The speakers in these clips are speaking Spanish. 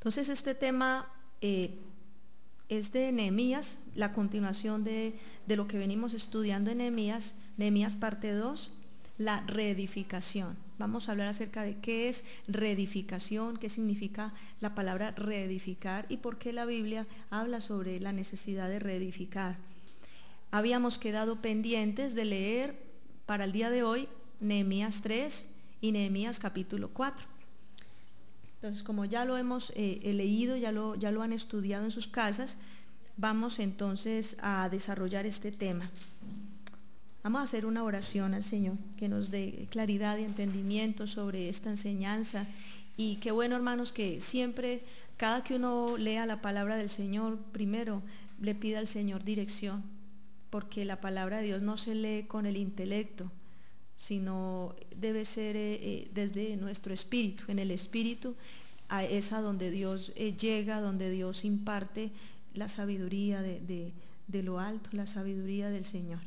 Entonces este tema es de Nehemías, la continuación de lo que venimos estudiando en Nehemías, Nehemías parte 2, la reedificación. Vamos a hablar acerca de qué es reedificación, qué significa la palabra reedificar y por qué la Biblia habla sobre la necesidad de reedificar. Habíamos quedado pendientes de leer para el día de hoy Nehemías 3 y Nehemías capítulo 4. Entonces, como ya lo hemos leído, ya lo han estudiado en sus casas, vamos entonces a desarrollar este tema. Vamos a hacer una oración al Señor que nos dé claridad y entendimiento sobre esta enseñanza. Y qué bueno, hermanos, que siempre, cada que uno lea la palabra del Señor, primero le pida al Señor dirección, porque la palabra de Dios no se lee con el intelecto, sino debe ser desde nuestro espíritu. En el espíritu es a donde Dios llega, donde Dios imparte la sabiduría de lo alto, la sabiduría del Señor.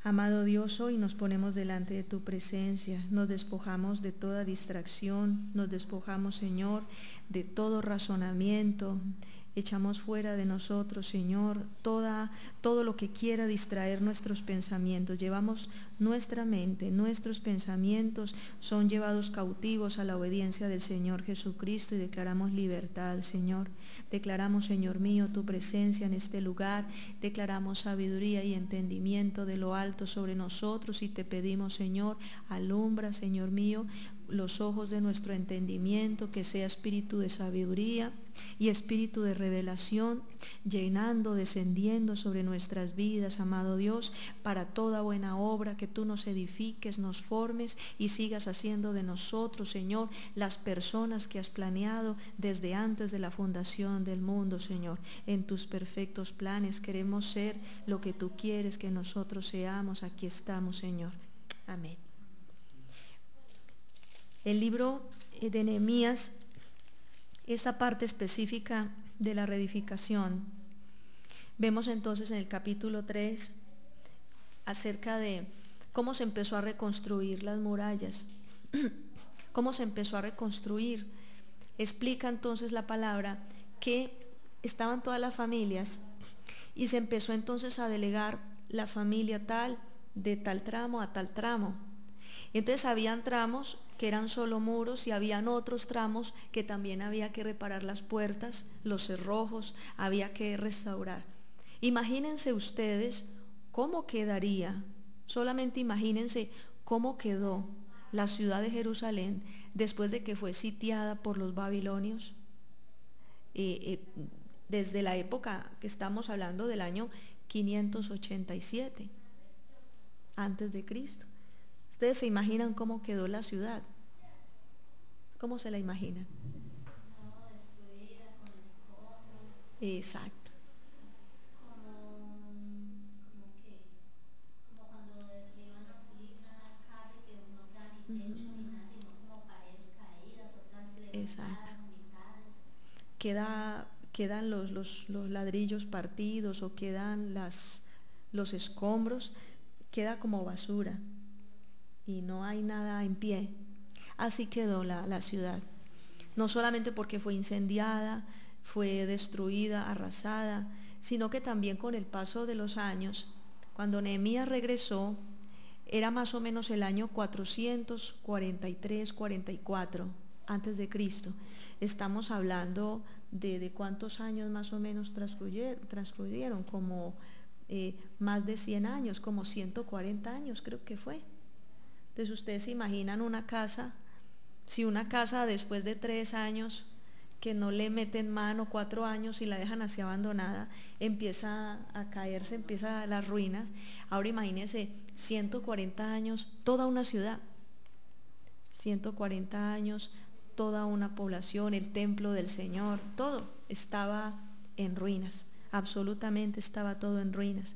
Amado Dios, hoy nos ponemos delante de tu presencia, nos despojamos de toda distracción, nos despojamos, Señor, de todo razonamiento. Echamos fuera de nosotros, Señor, todo lo que quiera distraer nuestros pensamientos. Llevamos nuestra mente, nuestros pensamientos son llevados cautivos a la obediencia del Señor Jesucristo y declaramos libertad, Señor. Declaramos, Señor mío, tu presencia en este lugar. Declaramos sabiduría y entendimiento de lo alto sobre nosotros y te pedimos, Señor, alumbra, Señor mío, los ojos de nuestro entendimiento, que sea espíritu de sabiduría y espíritu de revelación, llenando, descendiendo sobre nuestras vidas, amado Dios, para toda buena obra, que tú nos edifiques, nos formes y sigas haciendo de nosotros, Señor, las personas que has planeado desde antes de la fundación del mundo, Señor. En tus perfectos planes queremos ser lo que tú quieres que nosotros seamos. Aquí estamos, Señor. Amén. El libro de Nehemías, esta parte específica de la reedificación, vemos entonces en el capítulo 3 acerca de cómo se empezó a reconstruir las murallas, cómo se empezó a reconstruir. Explica entonces la palabra que estaban todas las familias y se empezó entonces a delegar la familia tal, de tal tramo a tal tramo. Entonces habían tramos que eran solo muros y habían otros tramos que también había que reparar las puertas, los cerrojos, había que restaurar. Imagínense ustedes cómo quedaría, solamente imagínense cómo quedó la ciudad de Jerusalén después de que fue sitiada por los babilonios. Desde la época que estamos hablando del año 587 antes de Cristo. ¿Ustedes se imaginan cómo quedó la ciudad? ¿Cómo se la imaginan? Exacto. Exacto. Quedan los ladrillos partidos o quedan los escombros, queda como basura y no hay nada en pie. Así quedó la ciudad, no solamente porque fue incendiada, fue destruida, arrasada, sino que también con el paso de los años, cuando Nehemías regresó, era más o menos el año 443, 44 antes de Cristo. Estamos hablando de cuántos años más o menos transcurrieron, como más de 100 años, como 140 años creo que fue. Entonces ustedes se imaginan una casa, si una casa después de 3 años que no le meten mano, 4 años y la dejan así abandonada, empieza a caerse, empieza las ruinas. Ahora imagínense 140 años, toda una ciudad, 140 años, toda una población, el templo del Señor, todo estaba en ruinas, absolutamente estaba todo en ruinas.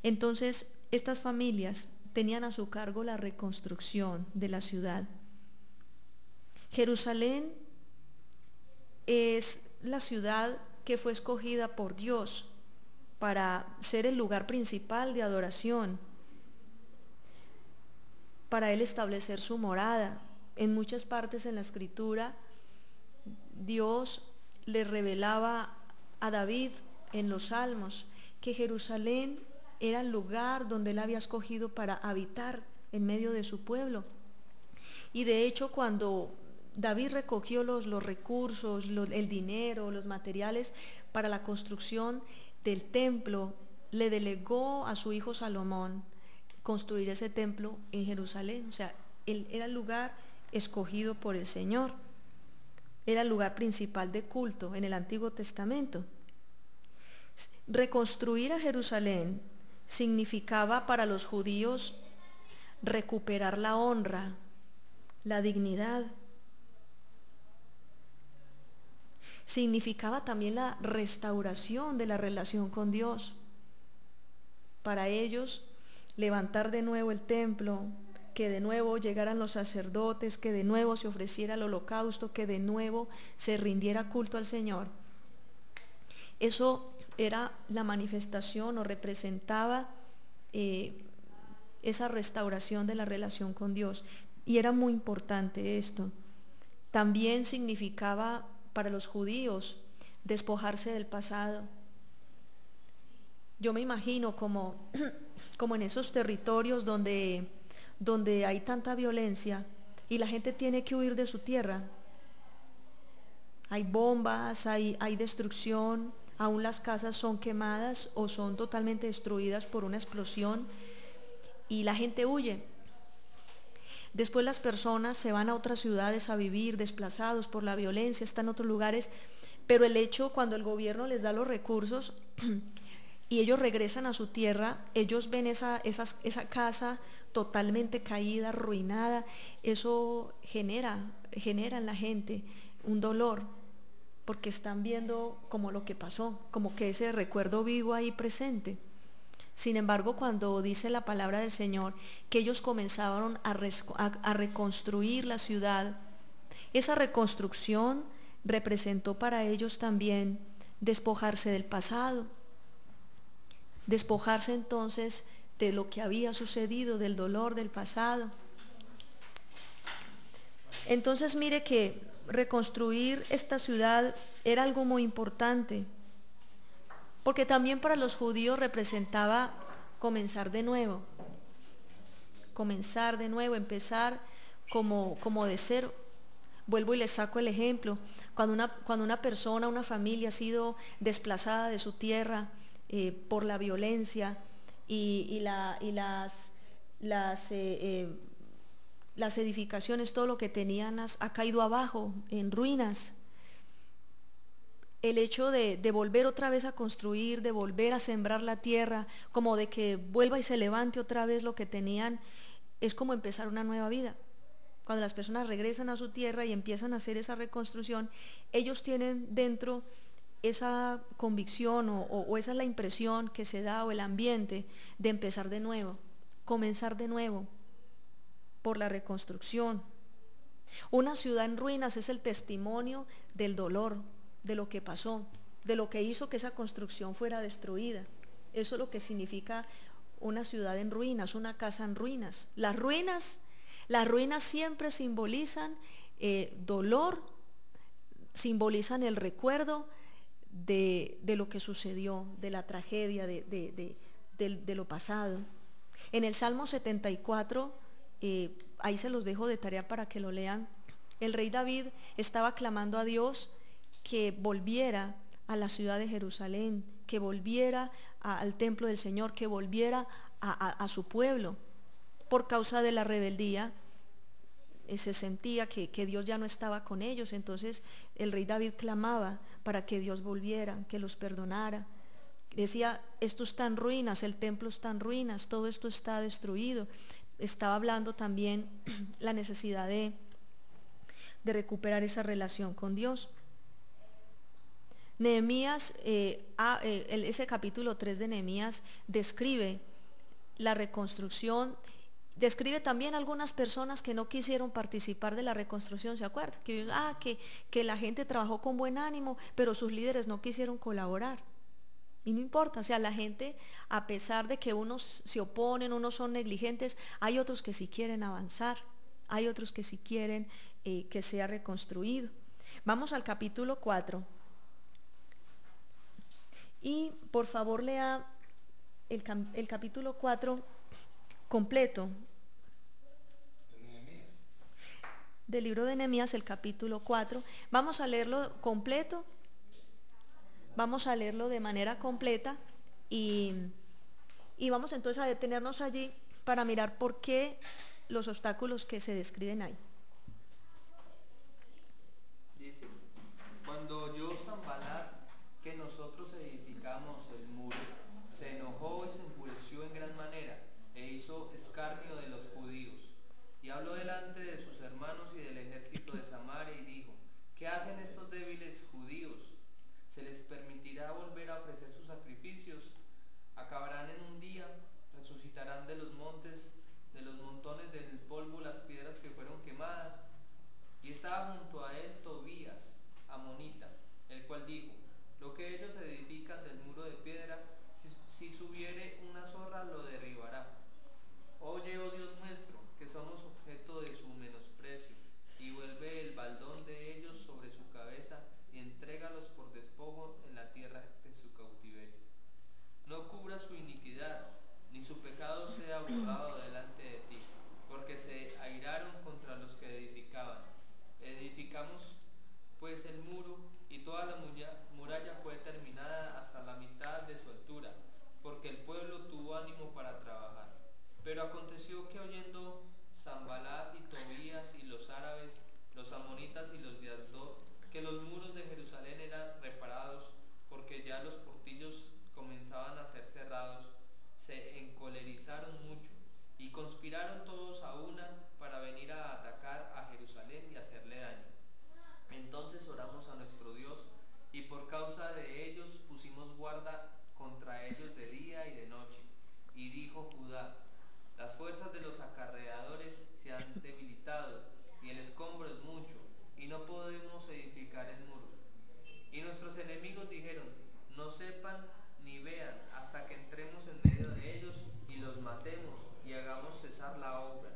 Entonces estas familias tenían a su cargo la reconstrucción de la ciudad. Jerusalén es la ciudad que fue escogida por Dios para ser el lugar principal de adoración, para Él establecer su morada. En muchas partes en la Escritura Dios le revelaba a David en los Salmos que Jerusalén era el lugar donde él había escogido para habitar en medio de su pueblo. Y de hecho, cuando David recogió los recursos, el dinero, los materiales para la construcción del templo, le delegó a su hijo Salomón construir ese templo en Jerusalén. O sea, él era el lugar escogido por el Señor. Era el lugar principal de culto en el Antiguo Testamento. Reconstruir a Jerusalén significaba para los judíos recuperar la honra, la dignidad. Significaba también la restauración de la relación con Dios. Para ellos, levantar de nuevo el templo, que de nuevo llegaran los sacerdotes, que de nuevo se ofreciera el holocausto, que de nuevo se rindiera culto al Señor. Eso era la manifestación o representaba esa restauración de la relación con Dios. Y era muy importante esto. También significaba para los judíos despojarse del pasado. Yo me imagino como en esos territorios donde hay tanta violencia y la gente tiene que huir de su tierra. Hay bombas, hay destrucción, aún las casas son quemadas o son totalmente destruidas por una explosión y la gente huye. Después las personas se van a otras ciudades a vivir, desplazados por la violencia, están en otros lugares, pero el hecho cuando el gobierno les da los recursos y ellos regresan a su tierra, ellos ven esa casa totalmente caída, arruinada, eso genera en la gente un dolor, porque están viendo como lo que pasó, como que ese recuerdo vivo ahí presente. Sin embargo, cuando dice la palabra del Señor que ellos comenzaron a reconstruir la ciudad, esa reconstrucción representó para ellos también despojarse del pasado, despojarse entonces de lo que había sucedido, del dolor del pasado. Entonces mire que reconstruir esta ciudad era algo muy importante, porque también para los judíos representaba comenzar de nuevo, empezar como de cero. Vuelvo y les saco el ejemplo, cuando una persona, una familia ha sido desplazada de su tierra por la violencia y las edificaciones, todo lo que tenían ha caído abajo, en ruinas. El hecho de volver otra vez a construir, de volver a sembrar la tierra, como de que vuelva y se levante otra vez lo que tenían, es como empezar una nueva vida. Cuando las personas regresan a su tierra y empiezan a hacer esa reconstrucción, ellos tienen dentro esa convicción o esa es la impresión que se da o el ambiente de empezar de nuevo, comenzar de nuevo por la reconstrucción. Una ciudad en ruinas es el testimonio del dolor, de lo que pasó, de lo que hizo que esa construcción fuera destruida. Eso es lo que significa una ciudad en ruinas, una casa en ruinas. Las ruinas siempre simbolizan dolor, simbolizan el recuerdo de lo que sucedió, de la tragedia, de lo pasado. En el Salmo 74, ahí se los dejo de tarea para que lo lean, el rey David estaba clamando a Dios que volviera a la ciudad de Jerusalén, que volviera al templo del Señor, que volviera a su pueblo. Por causa de la rebeldía, se sentía que Dios ya no estaba con ellos, entonces el rey David clamaba para que Dios volviera, que los perdonara. Decía, esto está en ruinas, el templo está en ruinas, todo esto está destruido. Estaba hablando también la necesidad de recuperar esa relación con Dios. Nehemías, ese capítulo 3 de Nehemías describe la reconstrucción, describe también algunas personas que no quisieron participar de la reconstrucción, ¿se acuerdan? Que la gente trabajó con buen ánimo, pero sus líderes no quisieron colaborar. Y no importa, o sea, la gente, a pesar de que unos se oponen, unos son negligentes, hay otros que sí quieren avanzar, hay otros que sí quieren que sea reconstruido. Vamos al capítulo 4. Y por favor lea el capítulo 4 completo. Del libro de Nehemías, el capítulo 4. Vamos a leerlo completo. Vamos a leerlo de manera completa y vamos entonces a detenernos allí para mirar por qué los obstáculos que se describen ahí. Dice, cuando oyó Sanbalat que nosotros edificamos el muro, se enojó y se enfureció en gran manera e hizo escarnio de los judíos. Y habló delante de sus hermanos y del ejército de Samaria y dijo, ¿qué hacen estos débiles judíos? ¿Se les permitirá volver a ofrecer sus sacrificios? Acabarán en un día, resucitarán de los montes, de los montones del polvo las piedras que fueron quemadas. Y estaba junto a él Tobías, amonita, el cual dijo, lo que ellos edifican del muro de piedra, si subiere una zorra lo derribará. Oye, oh Dios nuestro, que somos objeto de su menosprecio, y vuelve el baldón de ellos sobre su cabeza y entrégalos por despojo en la tierra de su cautiverio. No cubra su iniquidad, ni su pecado sea borrado delante de ti, porque se airaron contra los que edificaban. Edificamos pues el muro, y toda la muralla fue terminada hasta la mitad de su altura, porque el pueblo tuvo ánimo para trabajar. Pero aconteció que oyendo Sanbalat y Tobías y los árabes, los amonitas y los de Asdod, que los muros de Jerusalén eran reparados, porque ya los portillos comenzaban a ser cerrados, se encolerizaron mucho, y conspiraron todos a una para venir a atacar a Jerusalén y hacerle daño. Entonces oramos a nuestro Dios, y por causa de ellos pusimos guarda contra ellos de día y de noche. Y dijo Judá, las fuerzas de los acarreadores se han debilitado, y el escombro es mucho, y no podemos edificar el muro. Y nuestros enemigos dijeron, no sepan ni vean hasta que entremos en medio de ellos y los matemos y hagamos cesar la obra.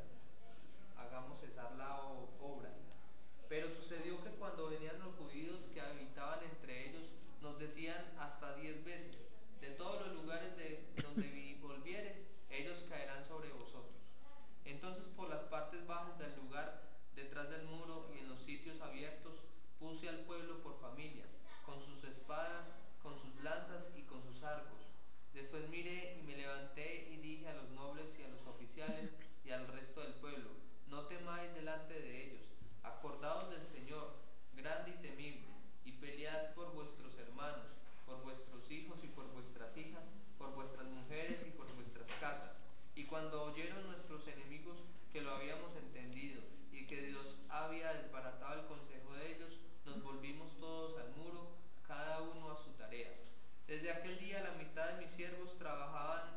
Pero sucedió que cuando venían los judíos que habitaban entre ellos, nos decían hasta 10 veces, de todos los lugares de donde volvieres, ellos caerán sobre vosotros. Entonces por las partes bajas del lugar, detrás del muro y en los sitios abiertos, puse al pueblo por familias, con sus espadas, con sus lanzas y con sus arcos. Después miré y me levanté y dije a los nobles y a los oficiales y al resto del pueblo, no temáis delante de ellos, acordaos del Señor, grande y temible, y pelead por vuestros hermanos, por vuestros hijos y por vuestras hijas, por vuestras mujeres y por vuestras casas. Y cuando oyeron nuestros enemigos que lo habíamos entendido y que Dios había desbaratado el consejo de ellos, nos volvimos todos al muro, cada uno a su tarea. Desde aquel día la mitad de mis siervos trabajaba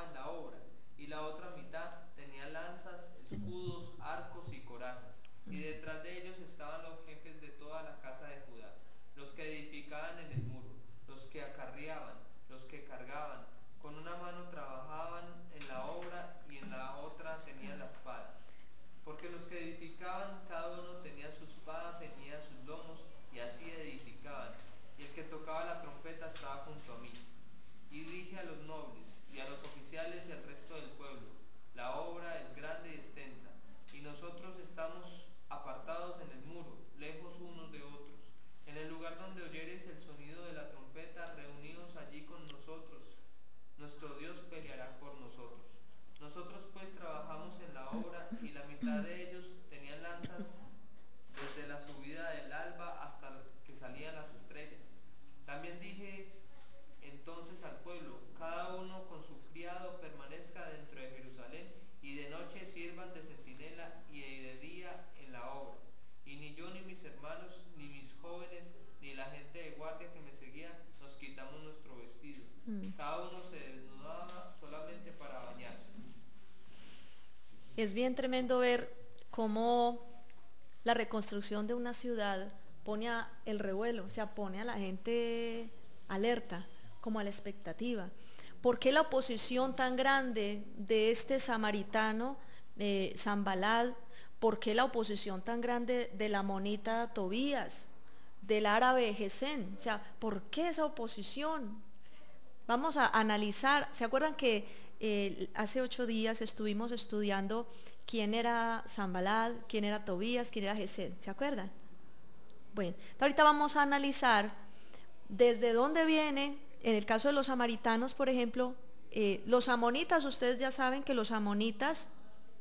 en la obra, y la otra mitad tenía lanzas, escudos, arcos y corazas. Y detrás de ellos estaban los jefes de toda la casa de Judá, los que edificaban en el muro, los que acarreaban, los que cargaban. Con una mano trabajaban en la obra y en la otra tenían la espada. Porque los que edificaban, cada uno tenía su espada ceñida a sus lomos, y así edificaban. Y el que tocaba la trompeta estaba junto a mí. Y dije a los nobles, y a los oficiales y al resto del pueblo, la obra es grande y extensa, y nosotros estamos apartados en el muro, lejos unos de otros. En el lugar donde oyeres el sonido de la trompeta, reunidos allí con nosotros, nuestro Dios peleará por nosotros. Nosotros pues trabajamos en la obra, y la mitad de ellos tenían lanzas desde la subida del alba hasta que salían las estrellas. También dije entonces al pueblo, cada uno con su criado permanezca dentro de Jerusalén, y de noche sirvan de centinela y de día en la obra. Y ni yo ni mis hermanos, ni mis jóvenes, ni la gente de guardia que me seguía, nos quitamos nuestro vestido. Cada uno se desnudaba solamente para bañarse. Es bien tremendo ver cómo la reconstrucción de una ciudad pone el revuelo, o sea, pone a la gente alerta, como a la expectativa. ¿Por qué la oposición tan grande de este samaritano, Sanbalat? ¿por qué la oposición tan grande del amonita Tobías, del árabe Gesén? O sea, ¿por qué esa oposición? Vamos a analizar. ¿Se acuerdan que hace 8 días estuvimos estudiando quién era Sanballat, quién era Tobías, quién era Gesén? ¿Se acuerdan? Bueno, ahorita vamos a analizar desde dónde viene, en el caso de los samaritanos, por ejemplo, los amonitas. Ustedes ya saben que los amonitas,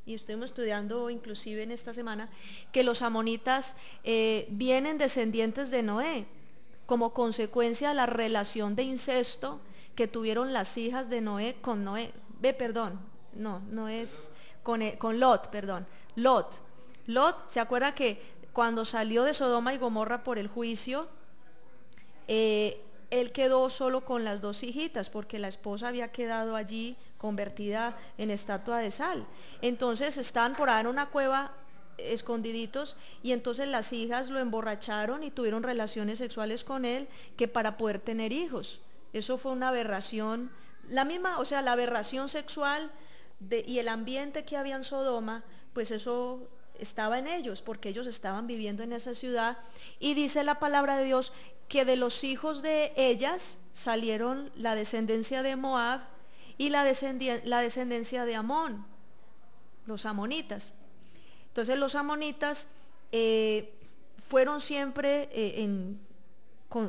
y estuvimos estudiando inclusive en esta semana, que los amonitas vienen descendientes de Noé, como consecuencia de la relación de incesto que tuvieron las hijas de Noé con Noé. Perdón, no es con Lot, perdón. Lot, ¿se acuerda que cuando salió de Sodoma y Gomorra por el juicio, él quedó solo con las 2 hijitas, porque la esposa había quedado allí convertida en estatua de sal? Entonces estaban por ahí en una cueva escondiditos, y entonces las hijas lo emborracharon y tuvieron relaciones sexuales con él, que para poder tener hijos. Eso fue una aberración, la misma, o sea, la aberración sexual y el ambiente que había en Sodoma, pues eso estaba en ellos, porque ellos estaban viviendo en esa ciudad. Y dice la palabra de Dios que de los hijos de ellas salieron la descendencia de Moab y la descendencia de Amón, los amonitas. Entonces los amonitas fueron siempre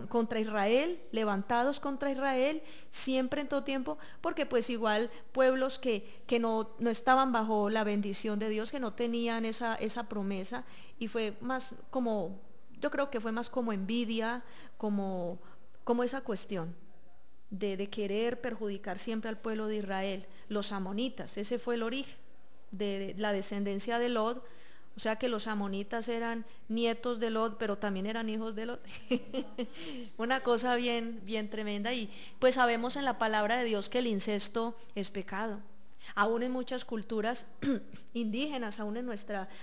contra Israel, levantados contra Israel, siempre en todo tiempo, porque pues igual pueblos que no estaban bajo la bendición de Dios, que no tenían esa promesa, y fue más como, yo creo que fue más como envidia, como esa cuestión de querer perjudicar siempre al pueblo de Israel. Los amonitas, ese fue el origen de la descendencia de Lot. O sea que los amonitas eran nietos de Lot, pero también eran hijos de Lot. Una cosa bien tremenda. Y pues sabemos en la palabra de Dios que el incesto es pecado. Aún en muchas culturas indígenas, aún en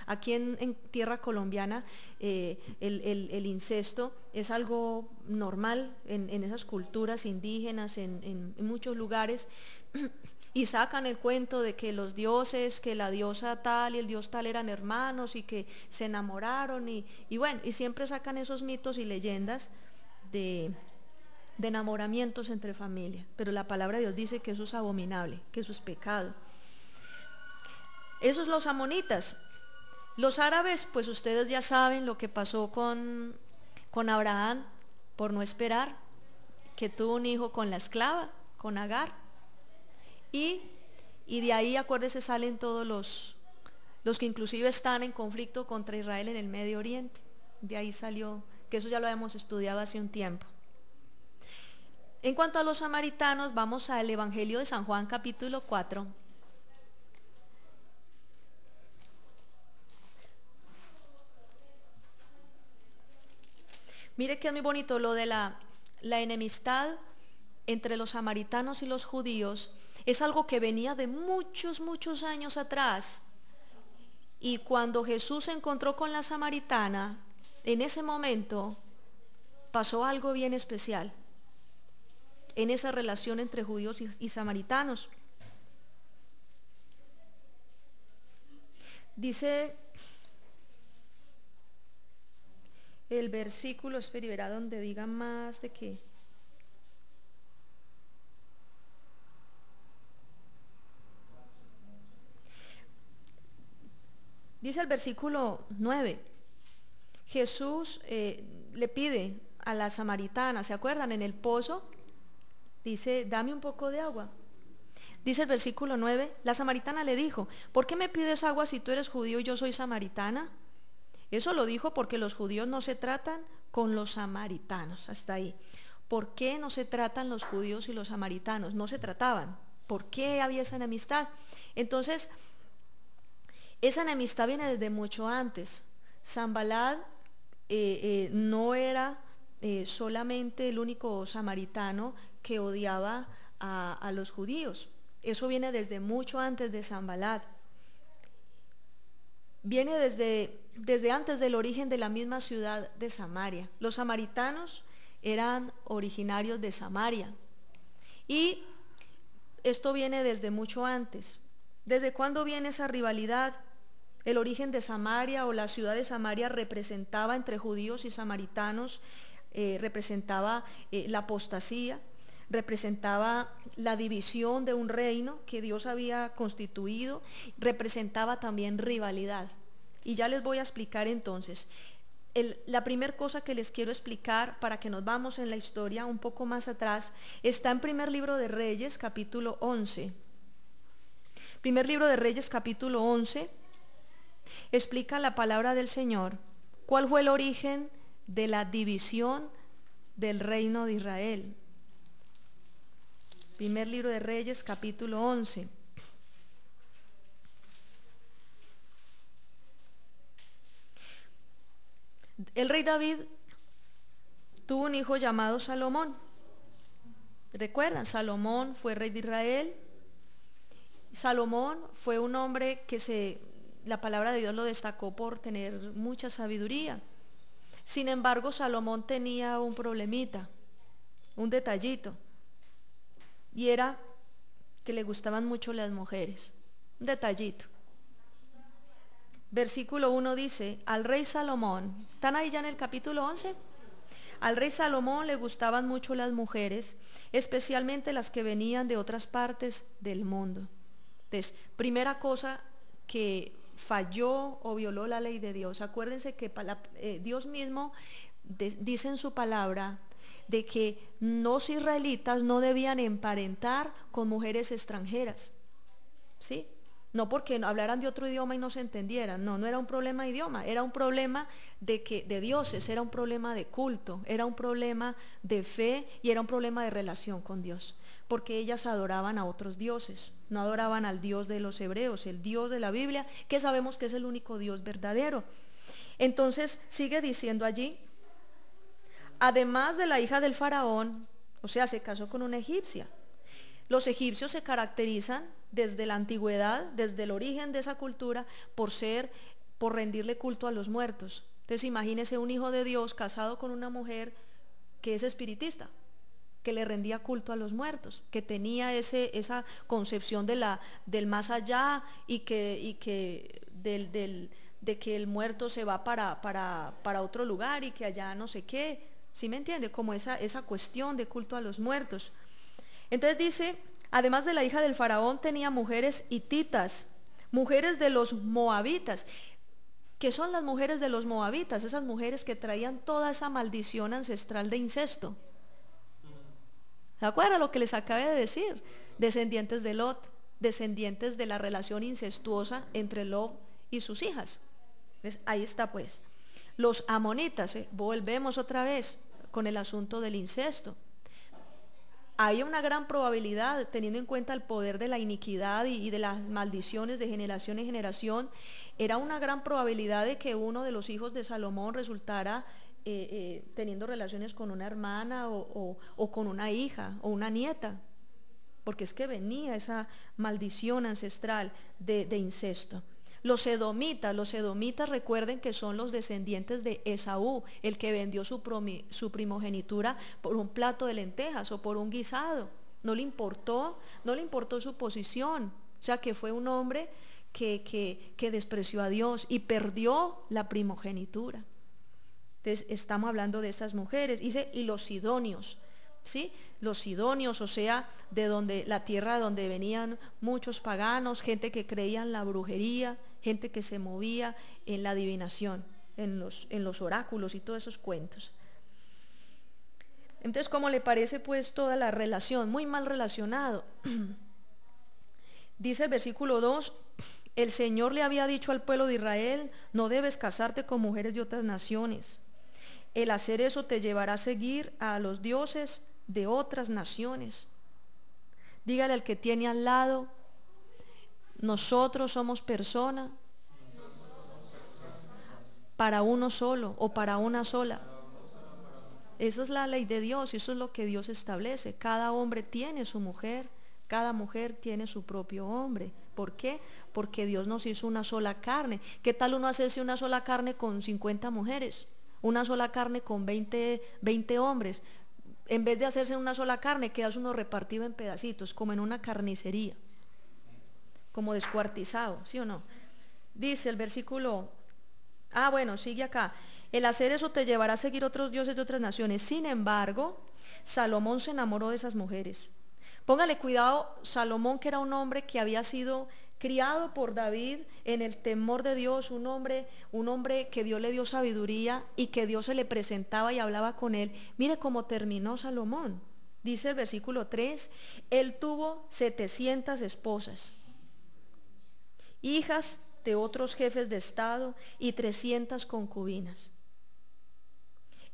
aquí en tierra colombiana, el incesto es algo normal en esas culturas indígenas, en muchos lugares. Y sacan el cuento de que los dioses, que la diosa tal y el dios tal eran hermanos y que se enamoraron, y bueno, y siempre sacan esos mitos y leyendas de enamoramientos entre familia. Pero la palabra de Dios dice que eso es abominable, que eso es pecado. Esos los amonitas. Los árabes, pues ustedes ya saben lo que pasó con Abraham por no esperar, que tuvo un hijo con la esclava, con Agar. Y de ahí, acuérdense, salen todos los que inclusive están en conflicto contra Israel en el Medio Oriente. De ahí salió, que eso ya lo habíamos estudiado hace un tiempo. En cuanto a los samaritanos, vamos al Evangelio de San Juan, capítulo 4. Mire que es muy bonito lo de la enemistad entre los samaritanos y los judíos. Es algo que venía de muchos años atrás. Y cuando Jesús se encontró con la samaritana, en ese momento pasó algo bien especial en esa relación entre judíos y samaritanos. Dice el versículo, espera y verá donde diga más de qué. Dice el versículo 9, Jesús le pide a la samaritana, ¿se acuerdan? En el pozo, dice, dame un poco de agua. Dice el versículo 9, la samaritana le dijo, ¿por qué me pides agua si tú eres judío y yo soy samaritana? Eso lo dijo porque los judíos no se tratan con los samaritanos, hasta ahí. ¿Por qué no se tratan los judíos y los samaritanos? No se trataban. ¿Por qué había esa enemistad? Entonces, esa enemistad viene desde mucho antes. Sanballat no era solamente el único samaritano que odiaba a los judíos. Eso viene desde mucho antes de Sanballat. Viene desde antes del origen de la misma ciudad de Samaria. Los samaritanos eran originarios de Samaria. Y esto viene desde mucho antes. ¿Desde cuándo viene esa rivalidad? El origen de Samaria o la ciudad de Samaria representaba entre judíos y samaritanos, representaba la apostasía, representaba la división de un reino que Dios había constituido, representaba también rivalidad. Y ya les voy a explicar entonces. La primera cosa que les quiero explicar para que nos vamos en la historia un poco más atrás está en primer libro de Reyes, capítulo 11. Primer libro de Reyes, capítulo 11, explica la palabra del Señor. ¿Cuál fue el origen de la división del reino de Israel? Primer libro de Reyes, capítulo 11. El rey David tuvo un hijo llamado Salomón. ¿Recuerdan? Salomón fue rey de Israel. Salomón fue un hombre que la palabra de Dios lo destacó por tener mucha sabiduría. Sin embargo, Salomón tenía un problemita, un detallito, y era que le gustaban mucho las mujeres. Un detallito. Versículo 1 dice, al rey Salomón, ¿están ahí ya en el capítulo 11? Al rey Salomón le gustaban mucho las mujeres, especialmente las que venían de otras partes del mundo. Entonces, primera cosa que falló o violó la ley de Dios. Acuérdense que Dios mismo dice en su palabra de que los israelitas no debían emparentar con mujeres extranjeras. ¿Sí? No porque hablaran de otro idioma y no se entendieran, no era un problema de idioma, era un problema de dioses, era un problema de culto, era un problema de fe y era un problema de relación con Dios, porque ellas adoraban a otros dioses, no adoraban al Dios de los hebreos, el Dios de la Biblia, que sabemos que es el único Dios verdadero. Entonces sigue diciendo allí, además de la hija del faraón, o sea, se casó con una egipcia. Los egipcios se caracterizan desde la antigüedad, desde el origen de esa cultura, por rendirle culto a los muertos. Entonces imagínese un hijo de Dios casado con una mujer que es espiritista, que le rendía culto a los muertos, que tenía esa concepción del más allá y de que el muerto se va para otro lugar y que allá no sé qué. ¿Sí me entiende? Como esa cuestión de culto a los muertos. Entonces dice, además de la hija del faraón tenía mujeres hititas, mujeres de los moabitas. ¿Qué son las mujeres de los moabitas? Esas mujeres que traían toda esa maldición ancestral de incesto. ¿Se acuerdan lo que les acabé de decir? Descendientes de Lot, descendientes de la relación incestuosa entre Lot y sus hijas. Entonces, ahí está pues. Los amonitas, volvemos otra vez con el asunto del incesto. Hay una gran probabilidad, teniendo en cuenta el poder de la iniquidad y de las maldiciones de generación en generación, era una gran probabilidad de que uno de los hijos de Salomón resultara teniendo relaciones con una hermana o con una hija o una nieta, porque es que venía esa maldición ancestral de incesto. Los edomitas recuerden que son los descendientes de Esaú, el que vendió su primogenitura por un plato de lentejas o por un guisado. No le importó su posición. O sea que fue un hombre que despreció a Dios y perdió la primogenitura. Entonces estamos hablando de esas mujeres. Dice, y los sidonios. ¿Sí? Los sidonios, o sea, la tierra de donde venían muchos paganos, gente que creía en la brujería, gente que se movía en la adivinación, en los oráculos y todos esos cuentos. Entonces, ¿cómo le parece pues toda la relación? Muy mal relacionado. Dice el versículo 2, el Señor le había dicho al pueblo de Israel, no debes casarte con mujeres de otras naciones. El hacer eso te llevará a seguir a los dioses de otras naciones. Dígale al que tiene al lado, nosotros somos persona para uno solo o para una sola. Esa es la ley de Dios, eso es lo que Dios establece. Cada hombre tiene su mujer, cada mujer tiene su propio hombre. ¿Por qué? Porque Dios nos hizo una sola carne. ¿Qué tal uno hacerse una sola carne con 50 mujeres? Una sola carne con 20 hombres. En vez de hacerse una sola carne, quedas uno repartido en pedacitos, como en una carnicería, como descuartizado, ¿sí o no? Dice el versículo, bueno, sigue acá. El hacer eso te llevará a seguir otros dioses de otras naciones. Sin embargo, Salomón se enamoró de esas mujeres. Póngale cuidado, Salomón, que era un hombre que había sido criado por David en el temor de Dios, un hombre que Dios le dio sabiduría y que Dios se le presentaba y hablaba con él. Mire cómo terminó Salomón. Dice el versículo 3, él tuvo 700 esposas, hijas de otros jefes de estado y 300 concubinas.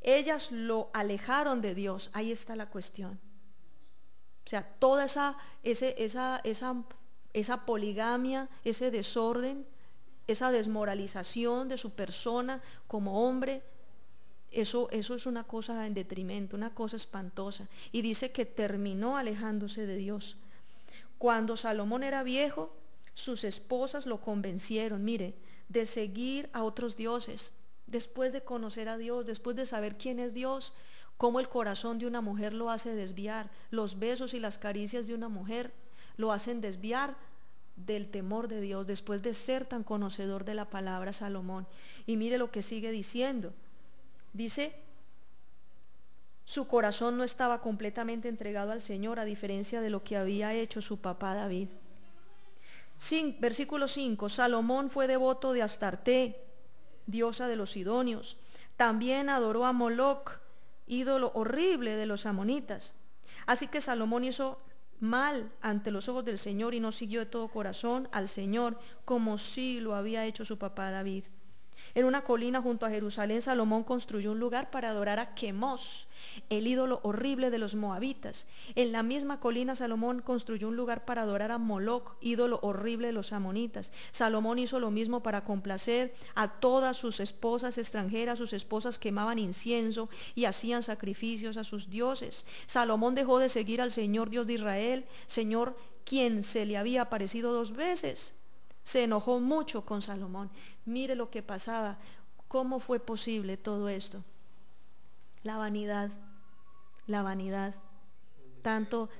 Ellas lo alejaron de Dios. Ahí está la cuestión. O sea, toda esa poligamia, ese desorden, esa desmoralización de su persona como hombre, eso es una cosa en detrimento, una cosa espantosa. Y dice que terminó alejándose de Dios. Cuando Salomón era viejo, sus esposas lo convencieron, mire, de seguir a otros dioses. Después de conocer a Dios, después de saber quién es Dios, cómo el corazón de una mujer lo hace desviar, los besos y las caricias de una mujer lo hacen desviar del temor de Dios, después de ser tan conocedor de la palabra Salomón. Y mire lo que sigue diciendo. Dice, su corazón no estaba completamente entregado al Señor, a diferencia de lo que había hecho su papá David. Versículo 5, Salomón fue devoto de Astarte, diosa de los sidonios. También adoró a Moloc, ídolo horrible de los amonitas. Así que Salomón hizo mal ante los ojos del Señor y no siguió de todo corazón al Señor como sí lo había hecho su papá David. En una colina junto a Jerusalén, Salomón construyó un lugar para adorar a Quemos, el ídolo horrible de los moabitas. En la misma colina, Salomón construyó un lugar para adorar a Moloc, ídolo horrible de los amonitas. Salomón hizo lo mismo para complacer a todas sus esposas extranjeras. Sus esposas quemaban incienso y hacían sacrificios a sus dioses. Salomón dejó de seguir al Señor Dios de Israel, Señor quien se le había aparecido 2 veces. Se enojó mucho con Salomón. Mire lo que pasaba. ¿Cómo fue posible todo esto? La vanidad, la vanidad. Tanto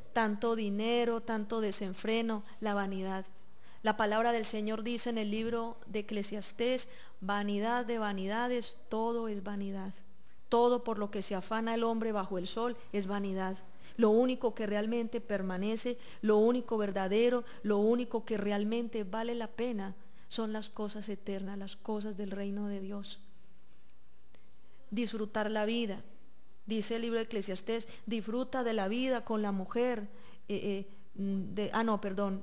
dinero, tanto desenfreno, la vanidad. La palabra del Señor dice en el libro de Eclesiastés, vanidad de vanidades, todo es vanidad. Todo por lo que se afana el hombre bajo el sol es vanidad. Lo único que realmente permanece, lo único verdadero, lo único que realmente vale la pena son las cosas eternas, las cosas del reino de Dios. Disfrutar la vida. Dice el libro de Eclesiastés, disfruta de la vida con la mujer.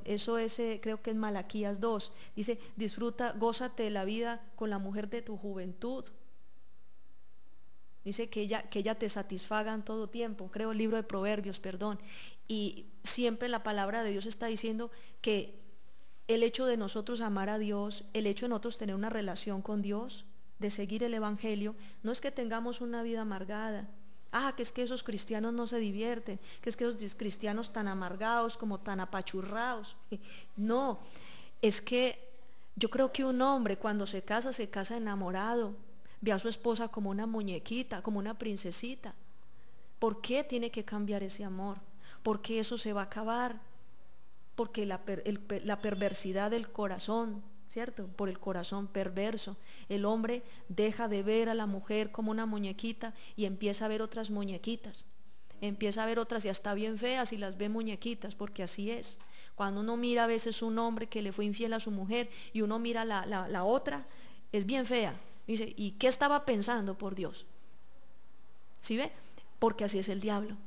Eso es, creo que es Malaquías 2. Dice, disfruta, gózate de la vida con la mujer de tu juventud. Dice que ella te satisfaga en todo tiempo. Creo el libro de Proverbios, perdón. Y siempre la palabra de Dios está diciendo que el hecho de nosotros amar a Dios, el hecho de nosotros tener una relación con Dios, de seguir el Evangelio, no es que tengamos una vida amargada. Que es que esos cristianos no se divierten, que es que esos cristianos tan amargados, como tan apachurrados. No, es que yo creo que un hombre cuando se casa enamorado. Ve a su esposa como una muñequita, como una princesita. ¿Por qué tiene que cambiar ese amor? Porque eso se va a acabar. Porque la perversidad del corazón, ¿cierto? Por el corazón perverso. El hombre deja de ver a la mujer como una muñequita y empieza a ver otras muñequitas. Empieza a ver otras y hasta bien feas y las ve muñequitas, porque así es. Cuando uno mira a veces un hombre que le fue infiel a su mujer y uno mira la otra, es bien fea. Dice, ¿y qué estaba pensando, por Dios? ¿Sí ve? Porque así es el diablo.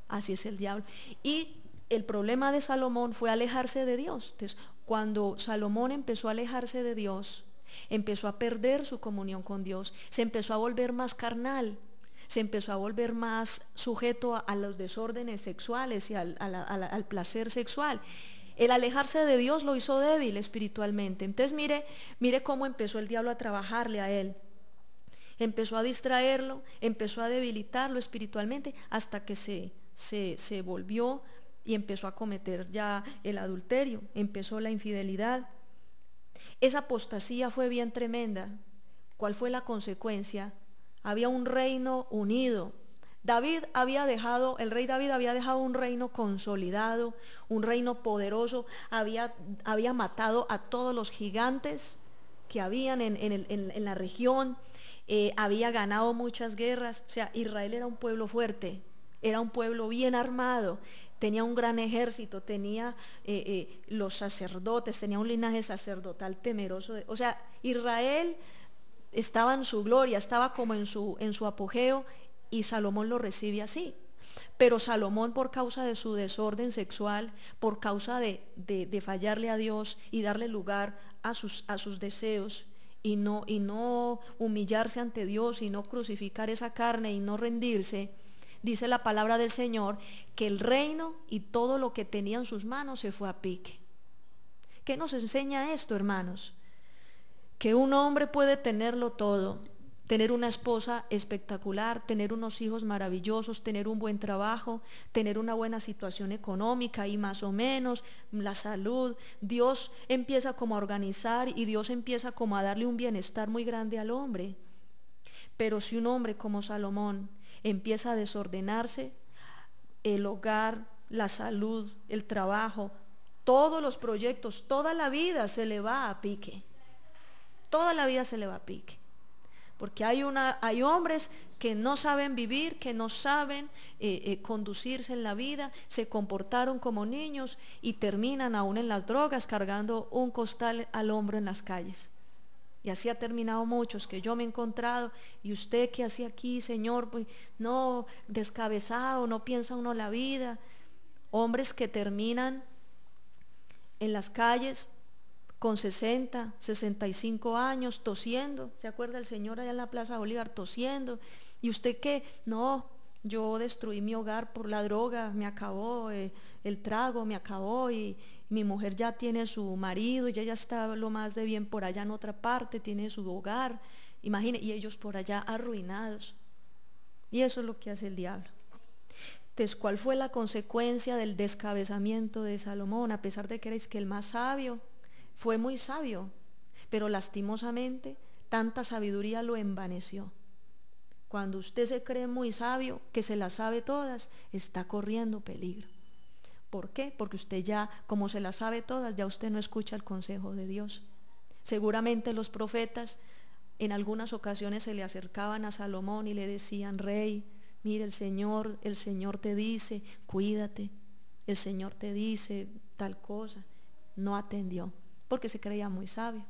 Así es el diablo. Y el problema de Salomón fue alejarse de Dios. Entonces, cuando Salomón empezó a alejarse de Dios, empezó a perder su comunión con Dios, se empezó a volver más carnal, se empezó a volver más sujeto a los desórdenes sexuales y al placer sexual. El alejarse de Dios lo hizo débil espiritualmente. Entonces mire cómo empezó el diablo a trabajarle a él. Empezó a distraerlo, empezó a debilitarlo espiritualmente hasta que se volvió y empezó a cometer ya el adulterio, empezó la infidelidad. Esa apostasía fue bien tremenda. ¿Cuál fue la consecuencia? Había un reino unido El rey David había dejado un reino consolidado, un reino poderoso, había matado a todos los gigantes que habían en la región, había ganado muchas guerras. O sea, Israel era un pueblo fuerte, era un pueblo bien armado, tenía un gran ejército, tenía los sacerdotes, tenía un linaje sacerdotal temeroso. O sea, Israel estaba en su gloria, estaba como en su apogeo, y Salomón lo recibe así. Pero Salomón, por causa de su desorden sexual, por causa de fallarle a Dios y darle lugar a sus deseos, y no humillarse ante Dios, y no crucificar esa carne, y no rendirse, dice la palabra del Señor que el reino y todo lo que tenía en sus manos se fue a pique. ¿Qué nos enseña esto, hermanos? Que un hombre puede tenerlo todo, tener una esposa espectacular, tener unos hijos maravillosos, tener un buen trabajo, tener una buena situación económica y más o menos, la salud. Dios empieza como a organizar, y Dios empieza como a darle un bienestar muy grande al hombre. Pero si un hombre como Salomón empieza a desordenarse, el hogar, la salud, el trabajo, todos los proyectos, toda la vida se le va a pique. Toda la vida se le va a pique. Porque hay hombres que no saben vivir, que no saben conducirse en la vida, se comportaron como niños y terminan aún en las drogas cargando un costal al hombro en las calles. Y así ha terminado muchos que yo me he encontrado. ¿Y usted qué hace aquí, Señor? Pues, no, descabezado, no piensa uno la vida. Hombres que terminan en las calles con 60, 65 años, tosiendo. ¿Se acuerda el Señor allá en la Plaza Bolívar tosiendo? ¿Y usted qué? No, yo destruí mi hogar por la droga, me acabó el trago, me acabó, y mi mujer ya tiene su marido, y ella ya está lo más de bien por allá en otra parte, tiene su hogar. Imagine, y ellos por allá arruinados. Y eso es lo que hace el diablo. Entonces, ¿cuál fue la consecuencia del descabezamiento de Salomón? A pesar de que eres que el más sabio, fue muy sabio, pero lastimosamente tanta sabiduría lo envaneció. Cuando usted se cree muy sabio, que se las sabe todas, está corriendo peligro. ¿Por qué? Porque usted ya, como se las sabe todas, ya usted no escucha el consejo de Dios. Seguramente los profetas en algunas ocasiones se le acercaban a Salomón y le decían: rey, mire, el Señor te dice, cuídate, el Señor te dice tal cosa. No atendió, porque se creía muy sabio.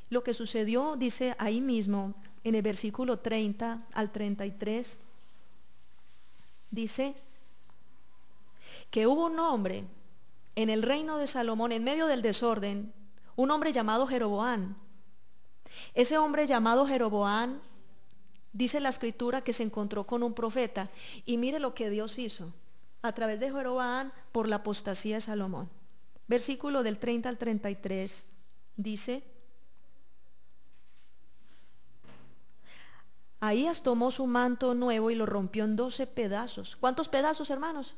Lo que sucedió, dice ahí mismo, en el versículo 30 al 33, dice que hubo un hombre en el reino de Salomón, en medio del desorden, un hombre llamado Jeroboam. Ese hombre llamado Jeroboam, dice la escritura que se encontró con un profeta, y mire lo que Dios hizo a través de Jeroboam por la apostasía de Salomón. Versículo del 30 al 33 dice: Ahías tomó su manto nuevo y lo rompió en 12 pedazos. ¿Cuántos pedazos, hermanos?